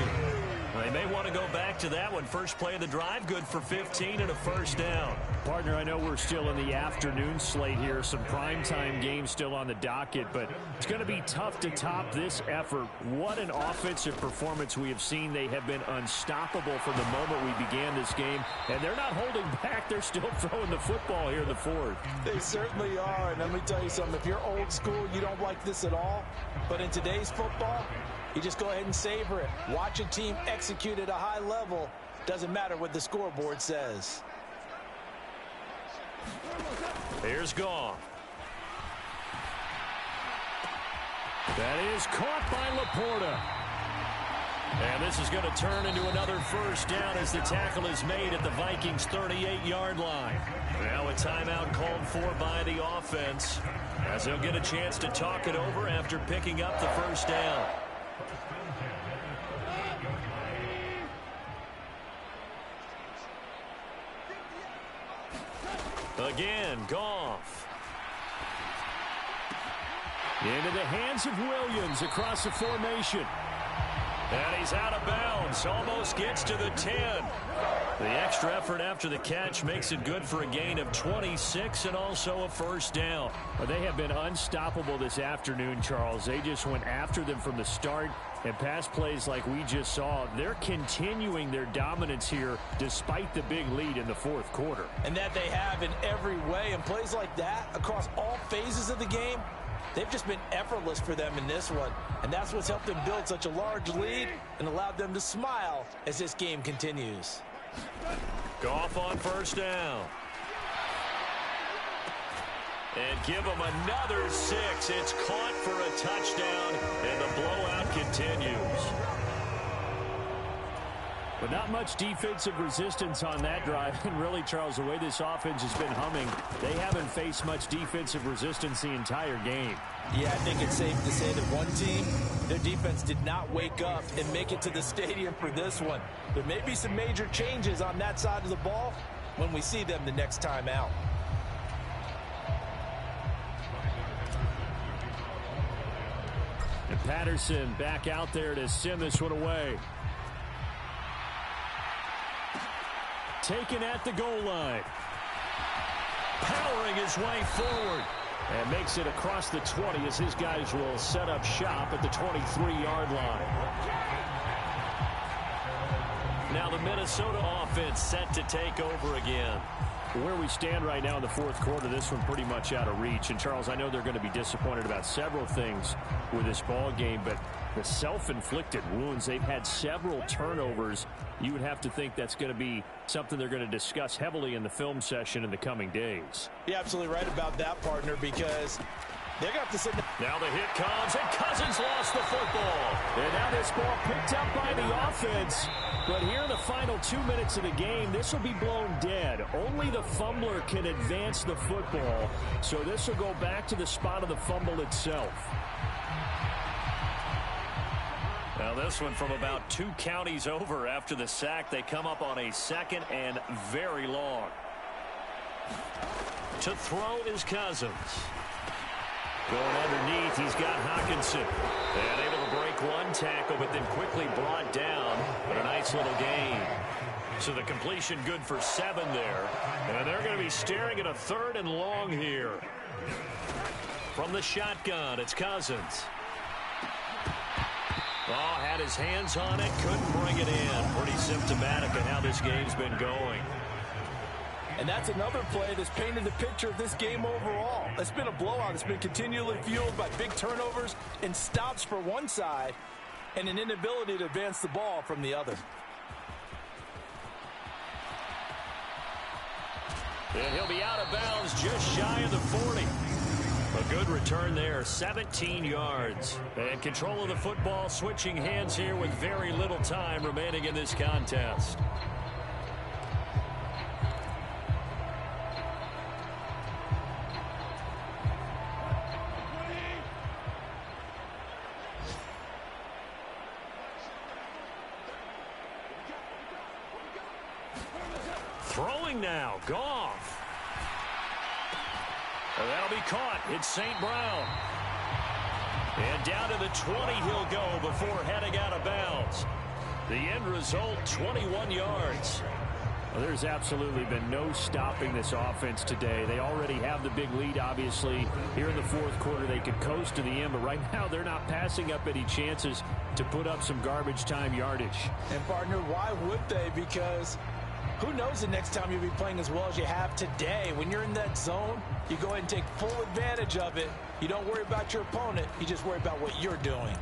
They may want to go back to that one. First play of the drive, good for 15 and a first down. Partner, I know we're still in the afternoon slate here. Some primetime games still on the docket, but it's going to be tough to top this effort. What an offensive performance we have seen. They have been unstoppable from the moment we began this game, and they're not holding back. They're still throwing the football here in the fourth. They certainly are, and let me tell you something. If you're old school, you don't like this at all, but in today's football, you just go ahead and savor it. Watch a team execute at a high level. Doesn't matter what the scoreboard says. Here's Goff. That is caught by Laporta. And this is going to turn into another first down as the tackle is made at the Vikings' 38-yard line. Now a timeout called for by the offense, as they'll get a chance to talk it over after picking up the first down. Again, Goff. Into the hands of Williams across the formation. And he's out of bounds. Almost gets to the 10. The extra effort after the catch makes it good for a gain of 26 and also a first down. Well, they have been unstoppable this afternoon, Charles. They just went after them from the start. And pass plays like we just saw, they're continuing their dominance here despite the big lead in the fourth quarter. And that they have in every way. And plays like that across all phases of the game, they've just been effortless for them in this one. And that's what's helped them build such a large lead and allowed them to smile as this game continues. Goff on first down. And give them another 6. It's caught for a touchdown, and the blowout continues. But not much defensive resistance on that drive. And really, Charles, the way this offense has been humming, they haven't faced much defensive resistance the entire game. Yeah, I think it's safe to say that one team, their defense did not wake up and make it to the stadium for this one. There may be some major changes on that side of the ball when we see them the next time out. And Patterson back out there to send this one away. Taken at the goal line. Powering his way forward. And makes it across the 20 as his guys will set up shop at the 23-yard line. Now the Minnesota offense set to take over again. Where we stand right now in the fourth quarter, this one pretty much out of reach. And, Charles, I know they're going to be disappointed about several things with this ball game, but the self-inflicted wounds, they've had several turnovers. You would have to think that's going to be something they're going to discuss heavily in the film session in the coming days. You're absolutely right about that, partner, because they're going to have to sit down. Now the hit comes, and Cousins lost the football. And now this ball picked up by the offense. But here in the final 2 minutes of the game, this will be blown dead. Only the fumbler can advance the football. So this will go back to the spot of the fumble itself. Now this one from about 2 counties over after the sack. They come up on a second and very long. To throw is Cousins. Going underneath, he's got Hockenson. And able to break one tackle, but then quickly brought down. But a nice little gain. So the completion good for 7 there. And they're going to be staring at a 3rd and long here. From the shotgun, it's Cousins. Oh, had his hands on it, couldn't bring it in. Pretty symptomatic of how this game's been going. And that's another play that's painted the picture of this game overall. It's been a blowout. It's been continually fueled by big turnovers and stops for one side and an inability to advance the ball from the other. And he'll be out of bounds just shy of the 40. A good return there, 17 yards. And control of the football, switching hands here with very little time remaining in this contest. Throwing throwing now. Goff. That'll be caught. It's St. Brown. And down to the 20 he'll go before heading out of bounds. The end result, 21 yards. Well, there's absolutely been no stopping this offense today. They already have the big lead, obviously. Here in the fourth quarter, they could coast to the end, but right now they're not passing up any chances to put up some garbage time yardage. And, partner, why would they? Because who knows the next time you'll be playing as well as you have today. When you're in that zone, you go ahead and take full advantage of it. You don't worry about your opponent. You just worry about what you're doing.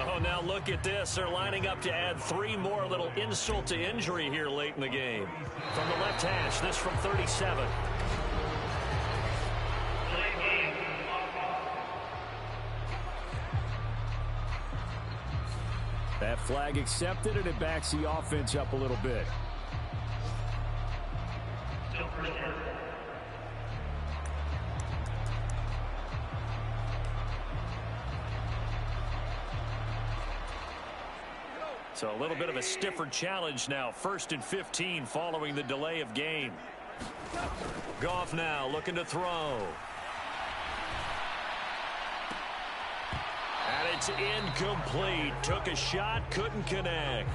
Oh, now look at this. They're lining up to add 3 more, little insult to injury here late in the game. From the left hash, this from 37. That flag accepted, and it backs the offense up a little bit. So a little bit of a stiffer challenge now. 1st and 15 following the delay of game. Goff now looking to throw. And it's incomplete. Took a shot, couldn't connect.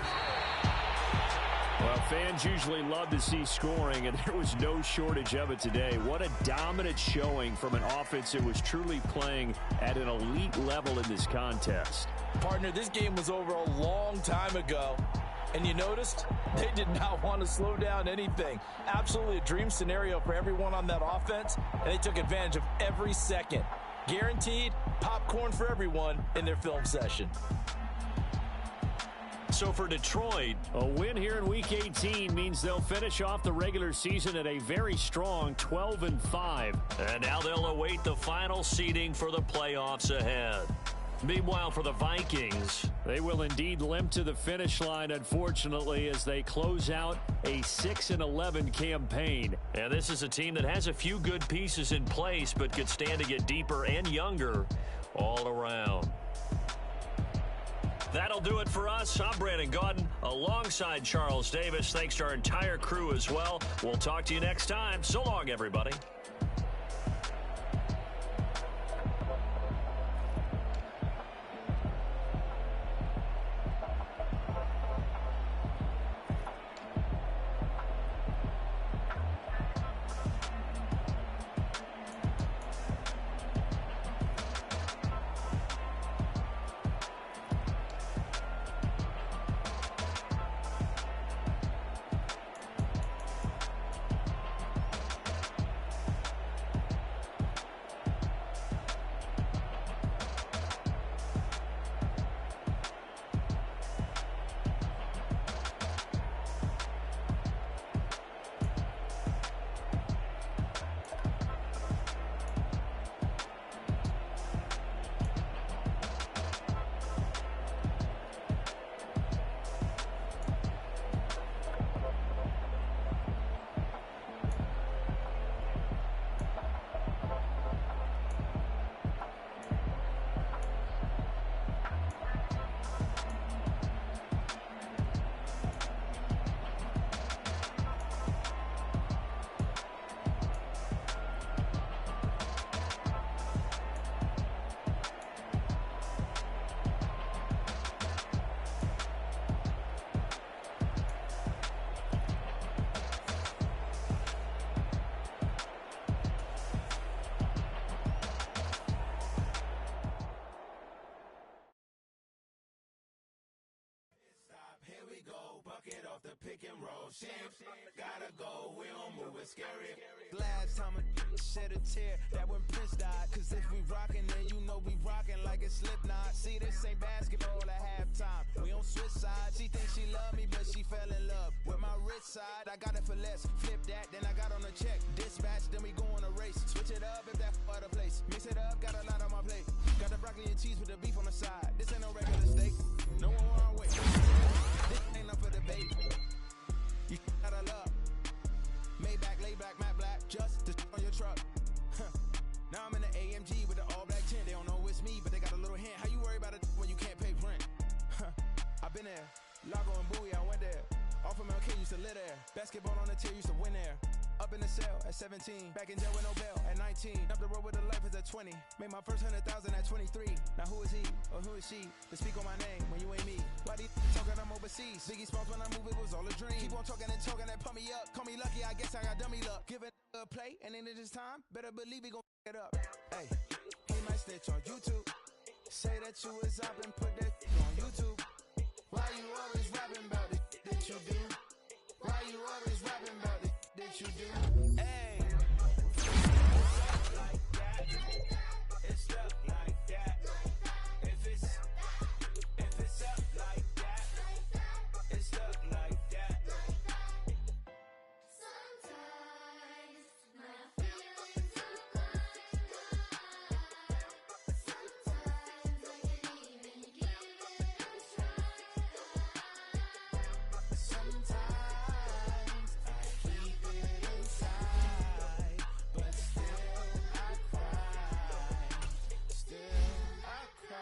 Well, fans usually love to see scoring, and there was no shortage of it today. What a dominant showing from an offense that was truly playing at an elite level in this contest. Partner, this game was over a long time ago, and you noticed they did not want to slow down anything. Absolutely a dream scenario for everyone on that offense, and they took advantage of every second. Guaranteed popcorn for everyone in their film session. So for Detroit, a win here in Week 18 means they'll finish off the regular season at a very strong 12-5. And now they'll await the final seeding for the playoffs ahead. Meanwhile, for the Vikings, they will indeed limp to the finish line, unfortunately, as they close out a 6-11 campaign. And this is a team that has a few good pieces in place, but could stand to get deeper and younger all around. That'll do it for us. I'm Brandon Gaudin alongside Charles Davis. Thanks to our entire crew as well. We'll talk to you next time. So long, everybody. pick and roll. Champs, gotta go, we don't move it scary. Last time a shed a tear, that when Prince died. Cause if we rockin', then you know we rockin' like it's Slipknot. See, this ain't basketball at halftime. We on switch sides. She thinks she love me, but she fell in love with my rich side. I got it for less. Flip that, then I got on a check. Dispatch, then we go on a race. Switch it up if that other place. Mix it up, got a lot on my plate. Got the broccoli and cheese with the beef on the side. This ain't no regular steak. No one wrong way. This ain't up for debate. You gotta lay back, matte black, just to on your truck. Now I'm in the AMG with the all black tint. They don't know it's me, but they got a little hint. How you worry about it when you can't pay rent? I've been there. Lago and Bowie, I went there. Off of MLK, used to live there. Basketball on the tier, used to win there. Up in the cell at 17. Back in jail with no bail at 19. Up the road with a life is at 20. Made my first 100,000 at 23. Now who is he or who is she to speak on my name when you ain't me? Why these talking I'm overseas? Biggie Smalls when I move, it was all a dream. Keep on talking and talking and pump me up. Call me lucky, I guess I got dummy luck. Give it a play and then it is time. Better believe we gon' it up. Hey, he might snitch on YouTube. Say that you was up and put that on YouTube. Why you always rapping about it that you do? Why you always rapping about it that you do? Hey, it's up like that. If it's up like that, it's up like that. Sometimes my feelings are blind. Sometimes I can even give it a try. Sometimes I keep it inside, but still I cry. Still I cry.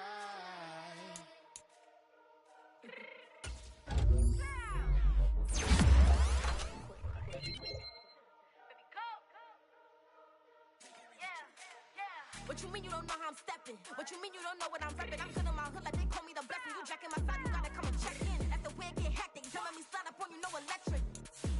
What you mean you don't know how I'm stepping? What you mean you don't know what I'm repping? I'm good on my hood like they call me the blessing. You jacking my side, you gotta come and check in. That's the way it get hectic. Telling me slide up on you, no electric.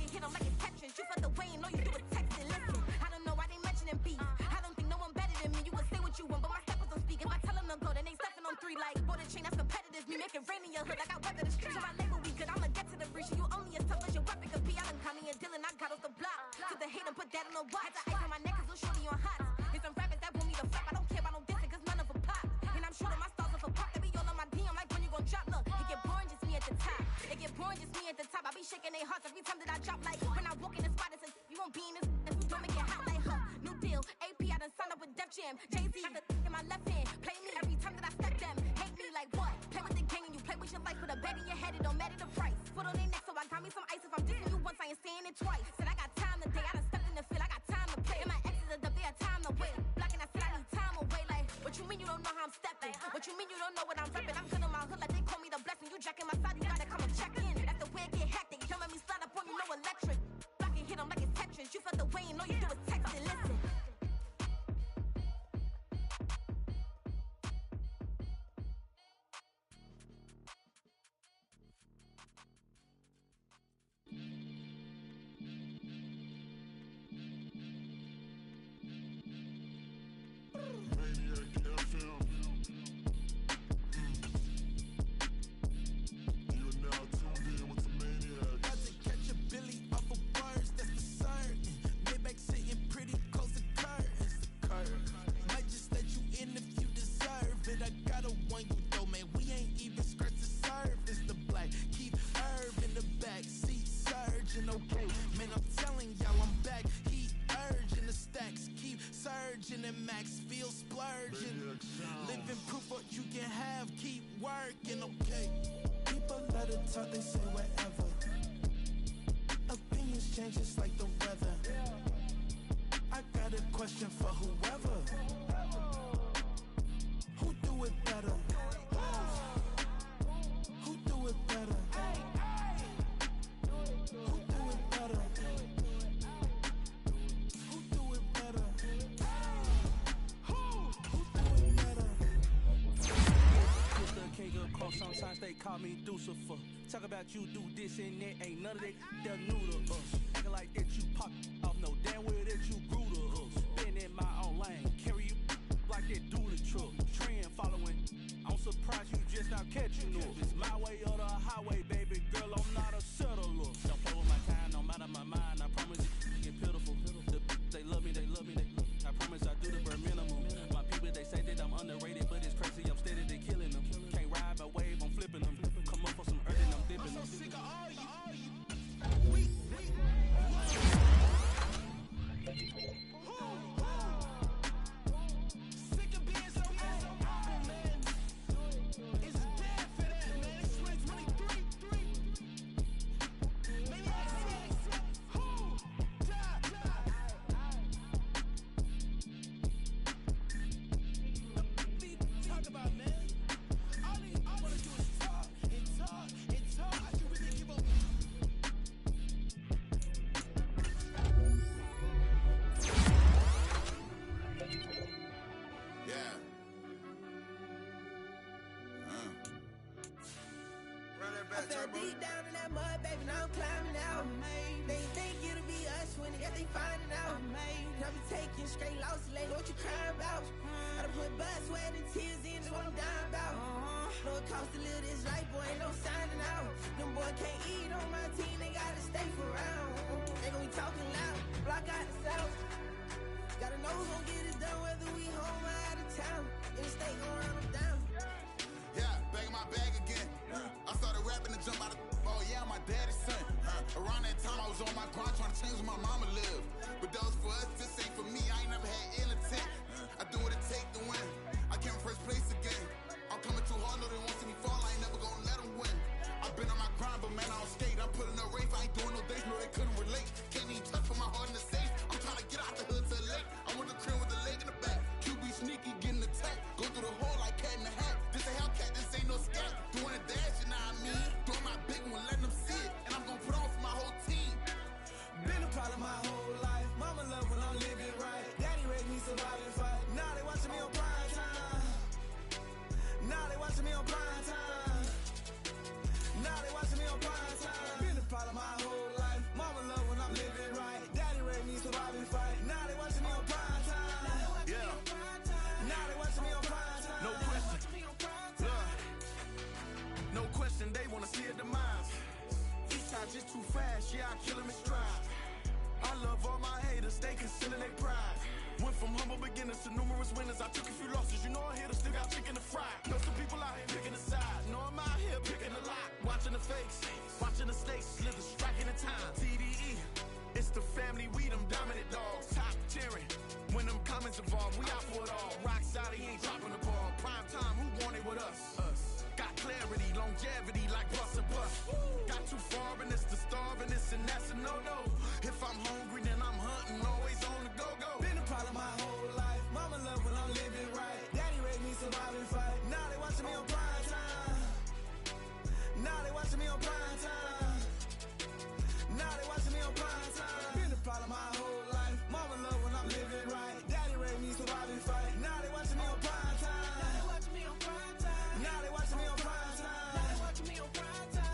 You hit them like it's Tetris. You felt the way and all you do is text it. Listen, I don't know why they mentioning beef. I don't think no one better than me. You can say what you want, but my steppers don't speak. If I tell them to go, then they stepping on 3 like border chain. That's competitive. Me make it rain in your hood like I weather the streets. So my label we good. I'ma get to the breach. You only as tough as your weapon could be. I done Connie and Dylan. I got off the block. To the hate and put that on the watch. Had the ice on my neck 'cause little shorty on hot. There's some rappers that want me to flop. I don't care about no dissing 'cause none of them pop. And I'm shooting my stars off a pop. They be all on my DM like when you gon' drop. Look, it get boring just me at the top. It get boring just me at the top. I be shaking their hearts every time that I drop. Like when I walk in the spot, it says you won't be in this. If you don't make it hot like her. New deal. AP, I done signed up with Def Jam. Jay-Z got the in my left hand. Play me every time that I step them. Hate me like what? Play with the gang and you play with your life. Put a bet in your head, it don't matter the price. Foot on their neck, so I got me some ice. If I'm dissing you once, I ain't saying it twice. Said I got time today. I done stepped in the field. I got time to play. And my exes are up there, time to wait. Blocking, I said I need time away. Like, what you mean you don't know how I'm stepping? What you mean you don't know what I'm repping? I'm good on my hood like they call me the blessing. You jacking my side, you gotta come and check in. That's the way it get hectic. Don't let me slide up on you, no electric. Blocking, hit them like it's Tetris. You felt the way and all you do is text it. Listen. Got to catch a Billy off of words, that's the certain. Maybach sitting pretty close to curtains. The curve might just let you in if you deserve it. I gotta warn you though, man, we ain't even scratched the surface. The black keep herb in the back seat surging. Okay, man, I'm telling y'all I'm back. Heat urging the stacks keep surging and max feel splurging. Living proof what you can have, keep working. Okay, people let it talk, they say whatever. Opinions change just like the weather. I got a question for whoever. Who do it better? Who do it better? Who do it better? Who do it better? Who do it better? Put the king of cross, sometimes they call me Lucifer. Talk about you do this and that, ain't none of that they're new to us. Acting like that you pop off, no damn well that you grew to us. Been in my own lane, carry you like that do the truck. Trend following, I'm surprised you just not catching up. It's my way or the highway, baby girl, I'm not a settler. Don't play with my kind, no matter my mind, I promise you get pitiful. They love me, I promise I do the bare minimum. My people, they say that I'm underrated, but it's crazy, I'm steady, they killing them. Can't ride my wave, I'm flipping them. Come up for some earth and I'm dipping them. I'm so sick of all you. I fell deep down in that mud, baby, now I'm climbing out. They think it'll be us when they got they finding out. I be taking straight losses, lady, what you crying about? I done put blood, sweat, and tears in, that's what I'm dying about. Know it costs to live this life, boy, ain't no signing out. Them boy can't eat on my team, they gotta stay for round. They gon' be talking loud, block out the south. Gotta know who's gon' get it done, whether we home or out of town. In the state, gon' run them down. Yeah, back in my bag again. I started rapping and jump out of, oh yeah, my daddy's son. Around that time I was on my grind trying to change where my mama lived. But that was for us, this ain't for me, I ain't never had ill intent. I do what it take to win. I came first place again. I'm coming too hard, no they won't see me fall, I ain't never gonna let them win. I've been on my grind, but man, I don't skate. I'm putting up race, I ain't doing no days, no they couldn't relate. Can't even touch for my heart in the safe. I'm trying to get out the hood to the lake. I'm with the crib with the leg in the back. QB sneaky, getting attacked. Go through the hole like cat in the hat. This a Hellcat, this ain't no scat. Doing a dash, you know what I mean? Doing my big one, letting them see it. And I'm gonna put on for my whole team. Been a problem my whole life. Mama love when I'm living right. Daddy raised me survive and fight. Now they watching me on prime time. Now they watching me on prime time. Now they watching me on prime time. Been a problem my whole life. Mama love when I'm living right. Daddy raised me survive and fight. Now they watching me on prime time. Yeah. Now they watching me on prime time. No question. Look. No question, they wanna see a demise. Each time just too fast, yeah, I kill him in stride. I love all my haters, they consider they pride. Went from humble beginners to numerous winners. I took a few losses, you know I hit still got chicken to fry. Know some people out here picking a side. Know I'm out here picking a lot. Watching the fakes, watching the stakes, slither, striking the time. TDE, it's the family, we them dominant dogs. Top tiering, when them comments involved, we out for it all. Rock solid, he ain't dropping the ball. Prime time, who want it with us? Got clarity, longevity, like bust and bust. Got too far and it's the starving, this and that's a no-no. If I'm hungry, then I'm hunting, always on the go-go. Been a problem my whole life. Mama love when I'm living right. Daddy raised me survive and fight. Now they watching me on prime time. Now they watching me on prime time. Now they watching me on prime time. Been a problem my whole life. Mama love when I'm living right. Daddy raised me survive and fight. Now they watching me on prime time. Now they watching me on prime time. Now they watching me on prime time. Now they watching me on prime time.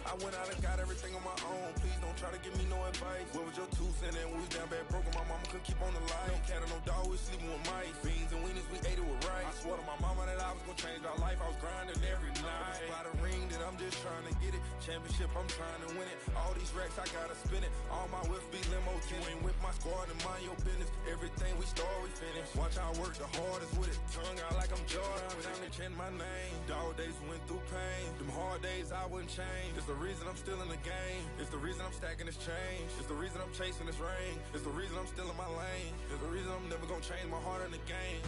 I went out and got everything on my own. Please don't try to give me no advice. What was your 2 cents and we was down bad broke and my mama couldn't keep on the light. No cat or no dog, we sleeping with mice. Beans and weenies, we ate it with rice. I swore to my mama that I was gonna change our life. I was grinding every night. By the ring that I'm just trying to get it. Championship, I'm trying to win it. All these racks, I gotta spin it. All my whips be limo. You ain't with my squad and mind your business. Everything we start, we finish. Watch I work the hardest with it. Tongue out like I'm Jordan. Time to change my name. Dog days went through pain. Them hard days I wouldn't change. It's the reason I'm still in the game. It's the reason I'm stacking this change. It's the reason I'm chasing this ring. It's the reason I'm still in my lane. It's the reason I'm never gonna change my heart in the game.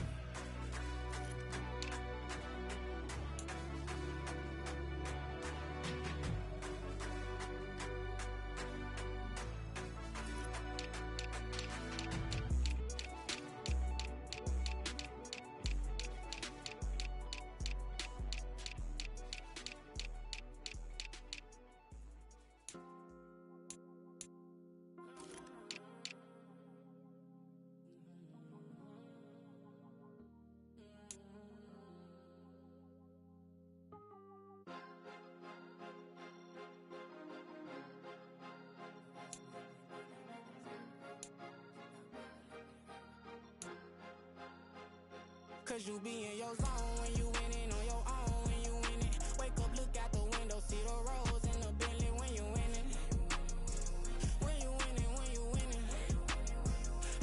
Cause you be in your zone when you winning on your own when you winning. Wake up, look out the window, see the rose in the Bentley when you winning. When you winning, when you winning.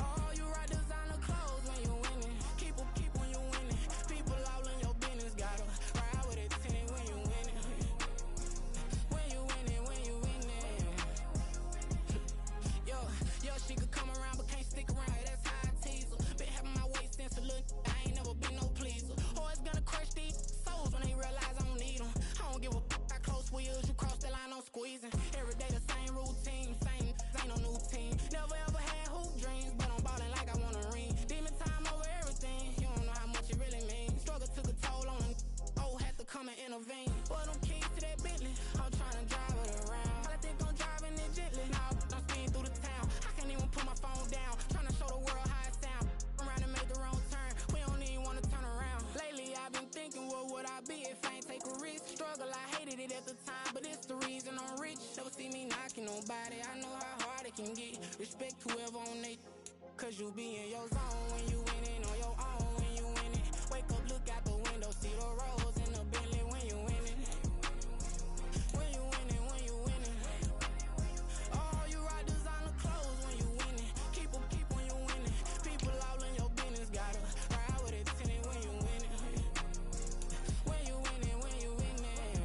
Oh, you ride designer clothes when you winning. Keep when you winning. People all in your business, gotta ride with it tinted when you winning. When you winning, when you winning. Yo, she could come around but can't stick around. That's how I tease her. Been having my weight since a little. I ain't never been no pleaser. Always gonna crush these souls when whoever on they, cause you be in your zone when you winning on your own when you winning. Wake up, look out the window, see the rose in the Bentley when you winning. When you winning, when you winning. Oh, you rock designer clothes when you winning. Keep when you winning. People all in your business, gotta ride with it tinted when you winning. When you winning, when you winning.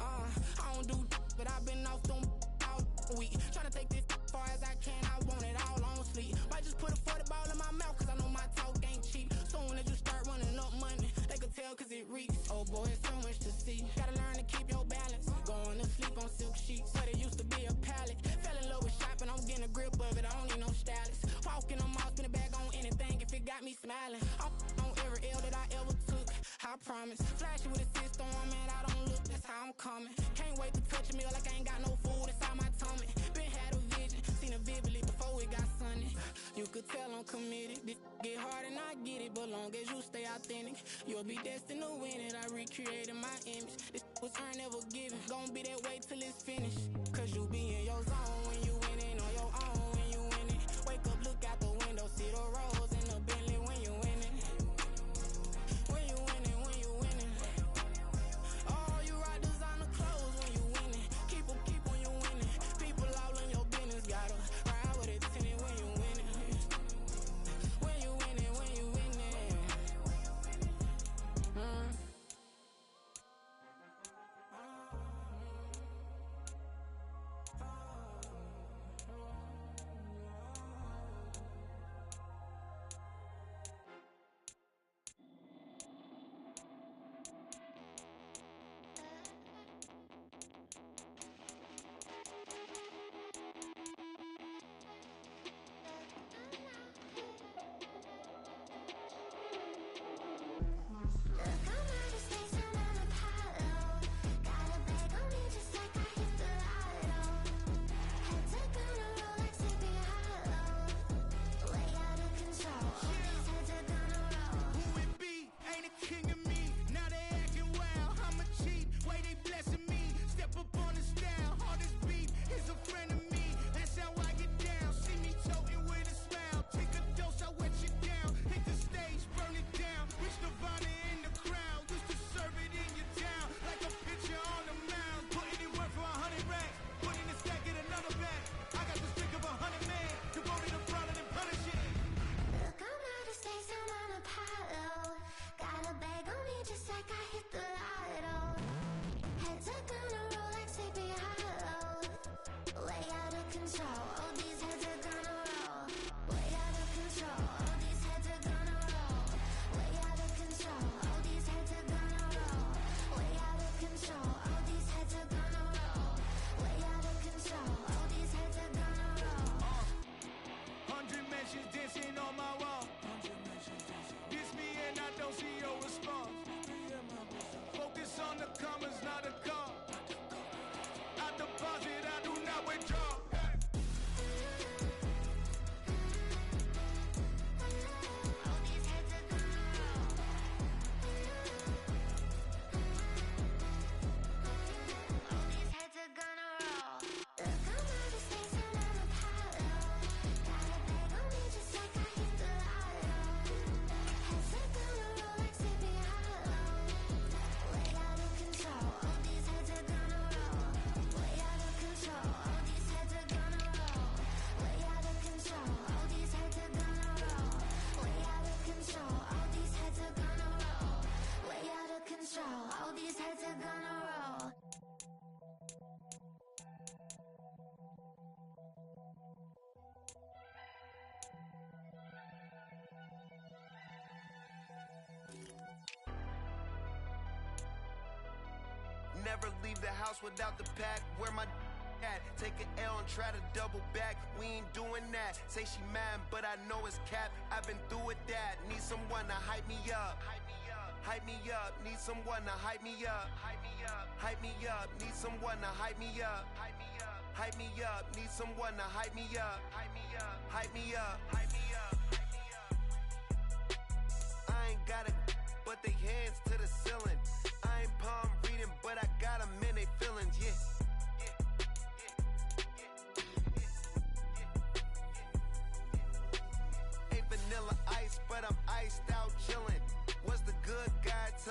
I don't do but I've been off them all week. Tryna take this far as I can, I want it all on sleep. Might just put a 40 ball in my mouth, cause I know my talk ain't cheap. Soon as you start running up money, they could tell cause it reeks. Oh boy, it's so much to see. Gotta learn to keep your balance. Going to sleep on silk sheets, but it used to be a pallet. Fell in love with shopping, I'm getting a grip of it, I don't need no stylist. Walking on mall, spin a bag on anything if it got me smiling. I'm on every L that I ever took, I promise. Flashy with a system, man, I don't look, that's how I'm coming. Can't wait to touch a meal like I ain't got no food inside my tummy. Been had a vision, seen it vividly before it got sunny. You could tell I'm committed. This get hard and I get it, but long as you stay authentic, you'll be destined to win it. I recreated my image. This was earned, never given. Gonna be that way till it's finished. Cause you be in your zone when you winning on your own when you winning. Wake up, look out the window, see the rose in the Bentley when you winning. When you winning, when you winning. Oh, you rock designer clothes when you winning. Keep when you winning. People all in your business, gotta ride with it tinted when you winning. When you winning, when you winning. Never leave the house without the pack. Where my at? Take an L and try to double back. We ain't doing that. Say she mad, but I know it's cap. I've been through with that. Need someone to hype me up. Hype me up. Need someone to hype me up. Hype me up. Need someone to hype me up. Hype me up. Need someone to hype me up. Hype me up. Hype me up. Hype me up. I ain't got it, but they hands to the ceiling. I ain't palm reading, but I got them in they feelings, yeah.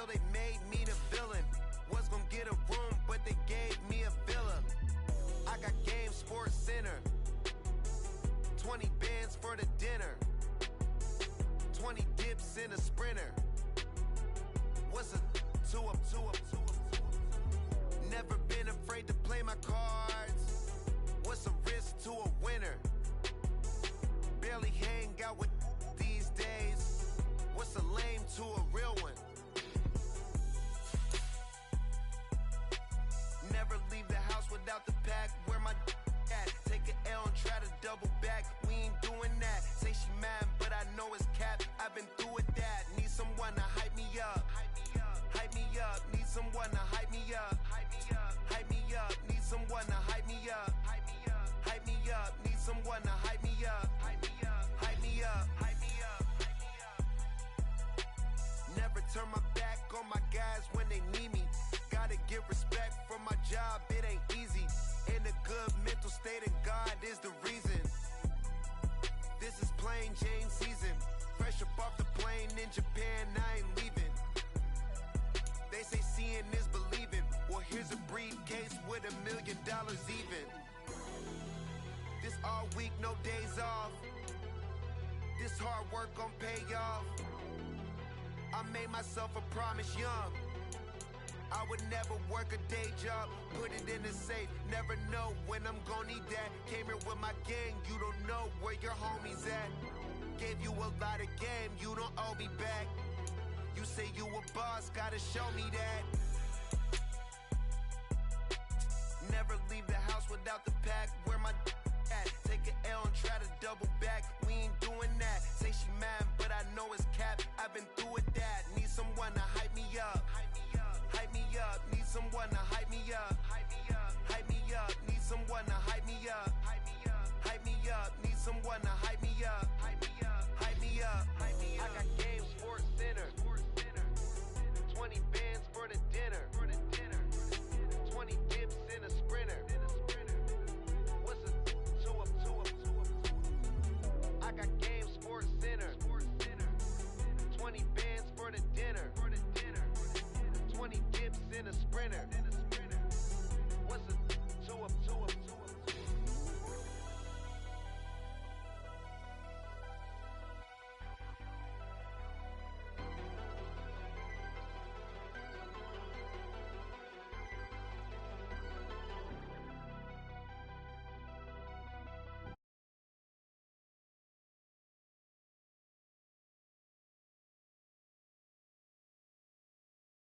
they made me the villain. Was gonna get a room, but they gave me a villa. I got Game Sports Center. 20 bands for the dinner. 20 dips in a sprinter. What's a two-up? Never been afraid to play my cards. What's a risk to a winner? Barely hang out with these days. What's a lame to a real one? Never leave the house without the pack. Where my at? Take an L and try to double back. We ain't doing that. Say she mad, but I know it's cap. I've been through with that. Need someone to hype me up. Hype me up. Need someone to hype me up. Hype me up. Need someone to hype me up. Hype me up. Need someone to hype me up. Hype me up. Hype me up. Hype me up. Never turn my back on my guys when they need me. Gotta give respect for my job, it ain't easy. In a good mental state and God is the reason. This is plain Jane season. Fresh up off the plane in Japan, I ain't leaving. They say seeing is believing. Well, here's a briefcase with $1 million even. This all week, no days off. This hard work gon' pay off. I made myself a promise young. I would never work a day job, put it in the safe. Never know when I'm gon' need that. Came here with my gang, you don't know where your homies at. Gave you a lot of game, you don't owe me back. You say you a boss, gotta show me that. Never leave the house without the pack. Where my at? Take an L and try to double back. We ain't doing that. Say she mad, but I know it's cap. I've been through with that. Need someone to hype me up. Hype me up. Need someone to hype me up. Hype me up. Need someone to hype me up. Hype me up. Need someone to hype me up. Hype me up.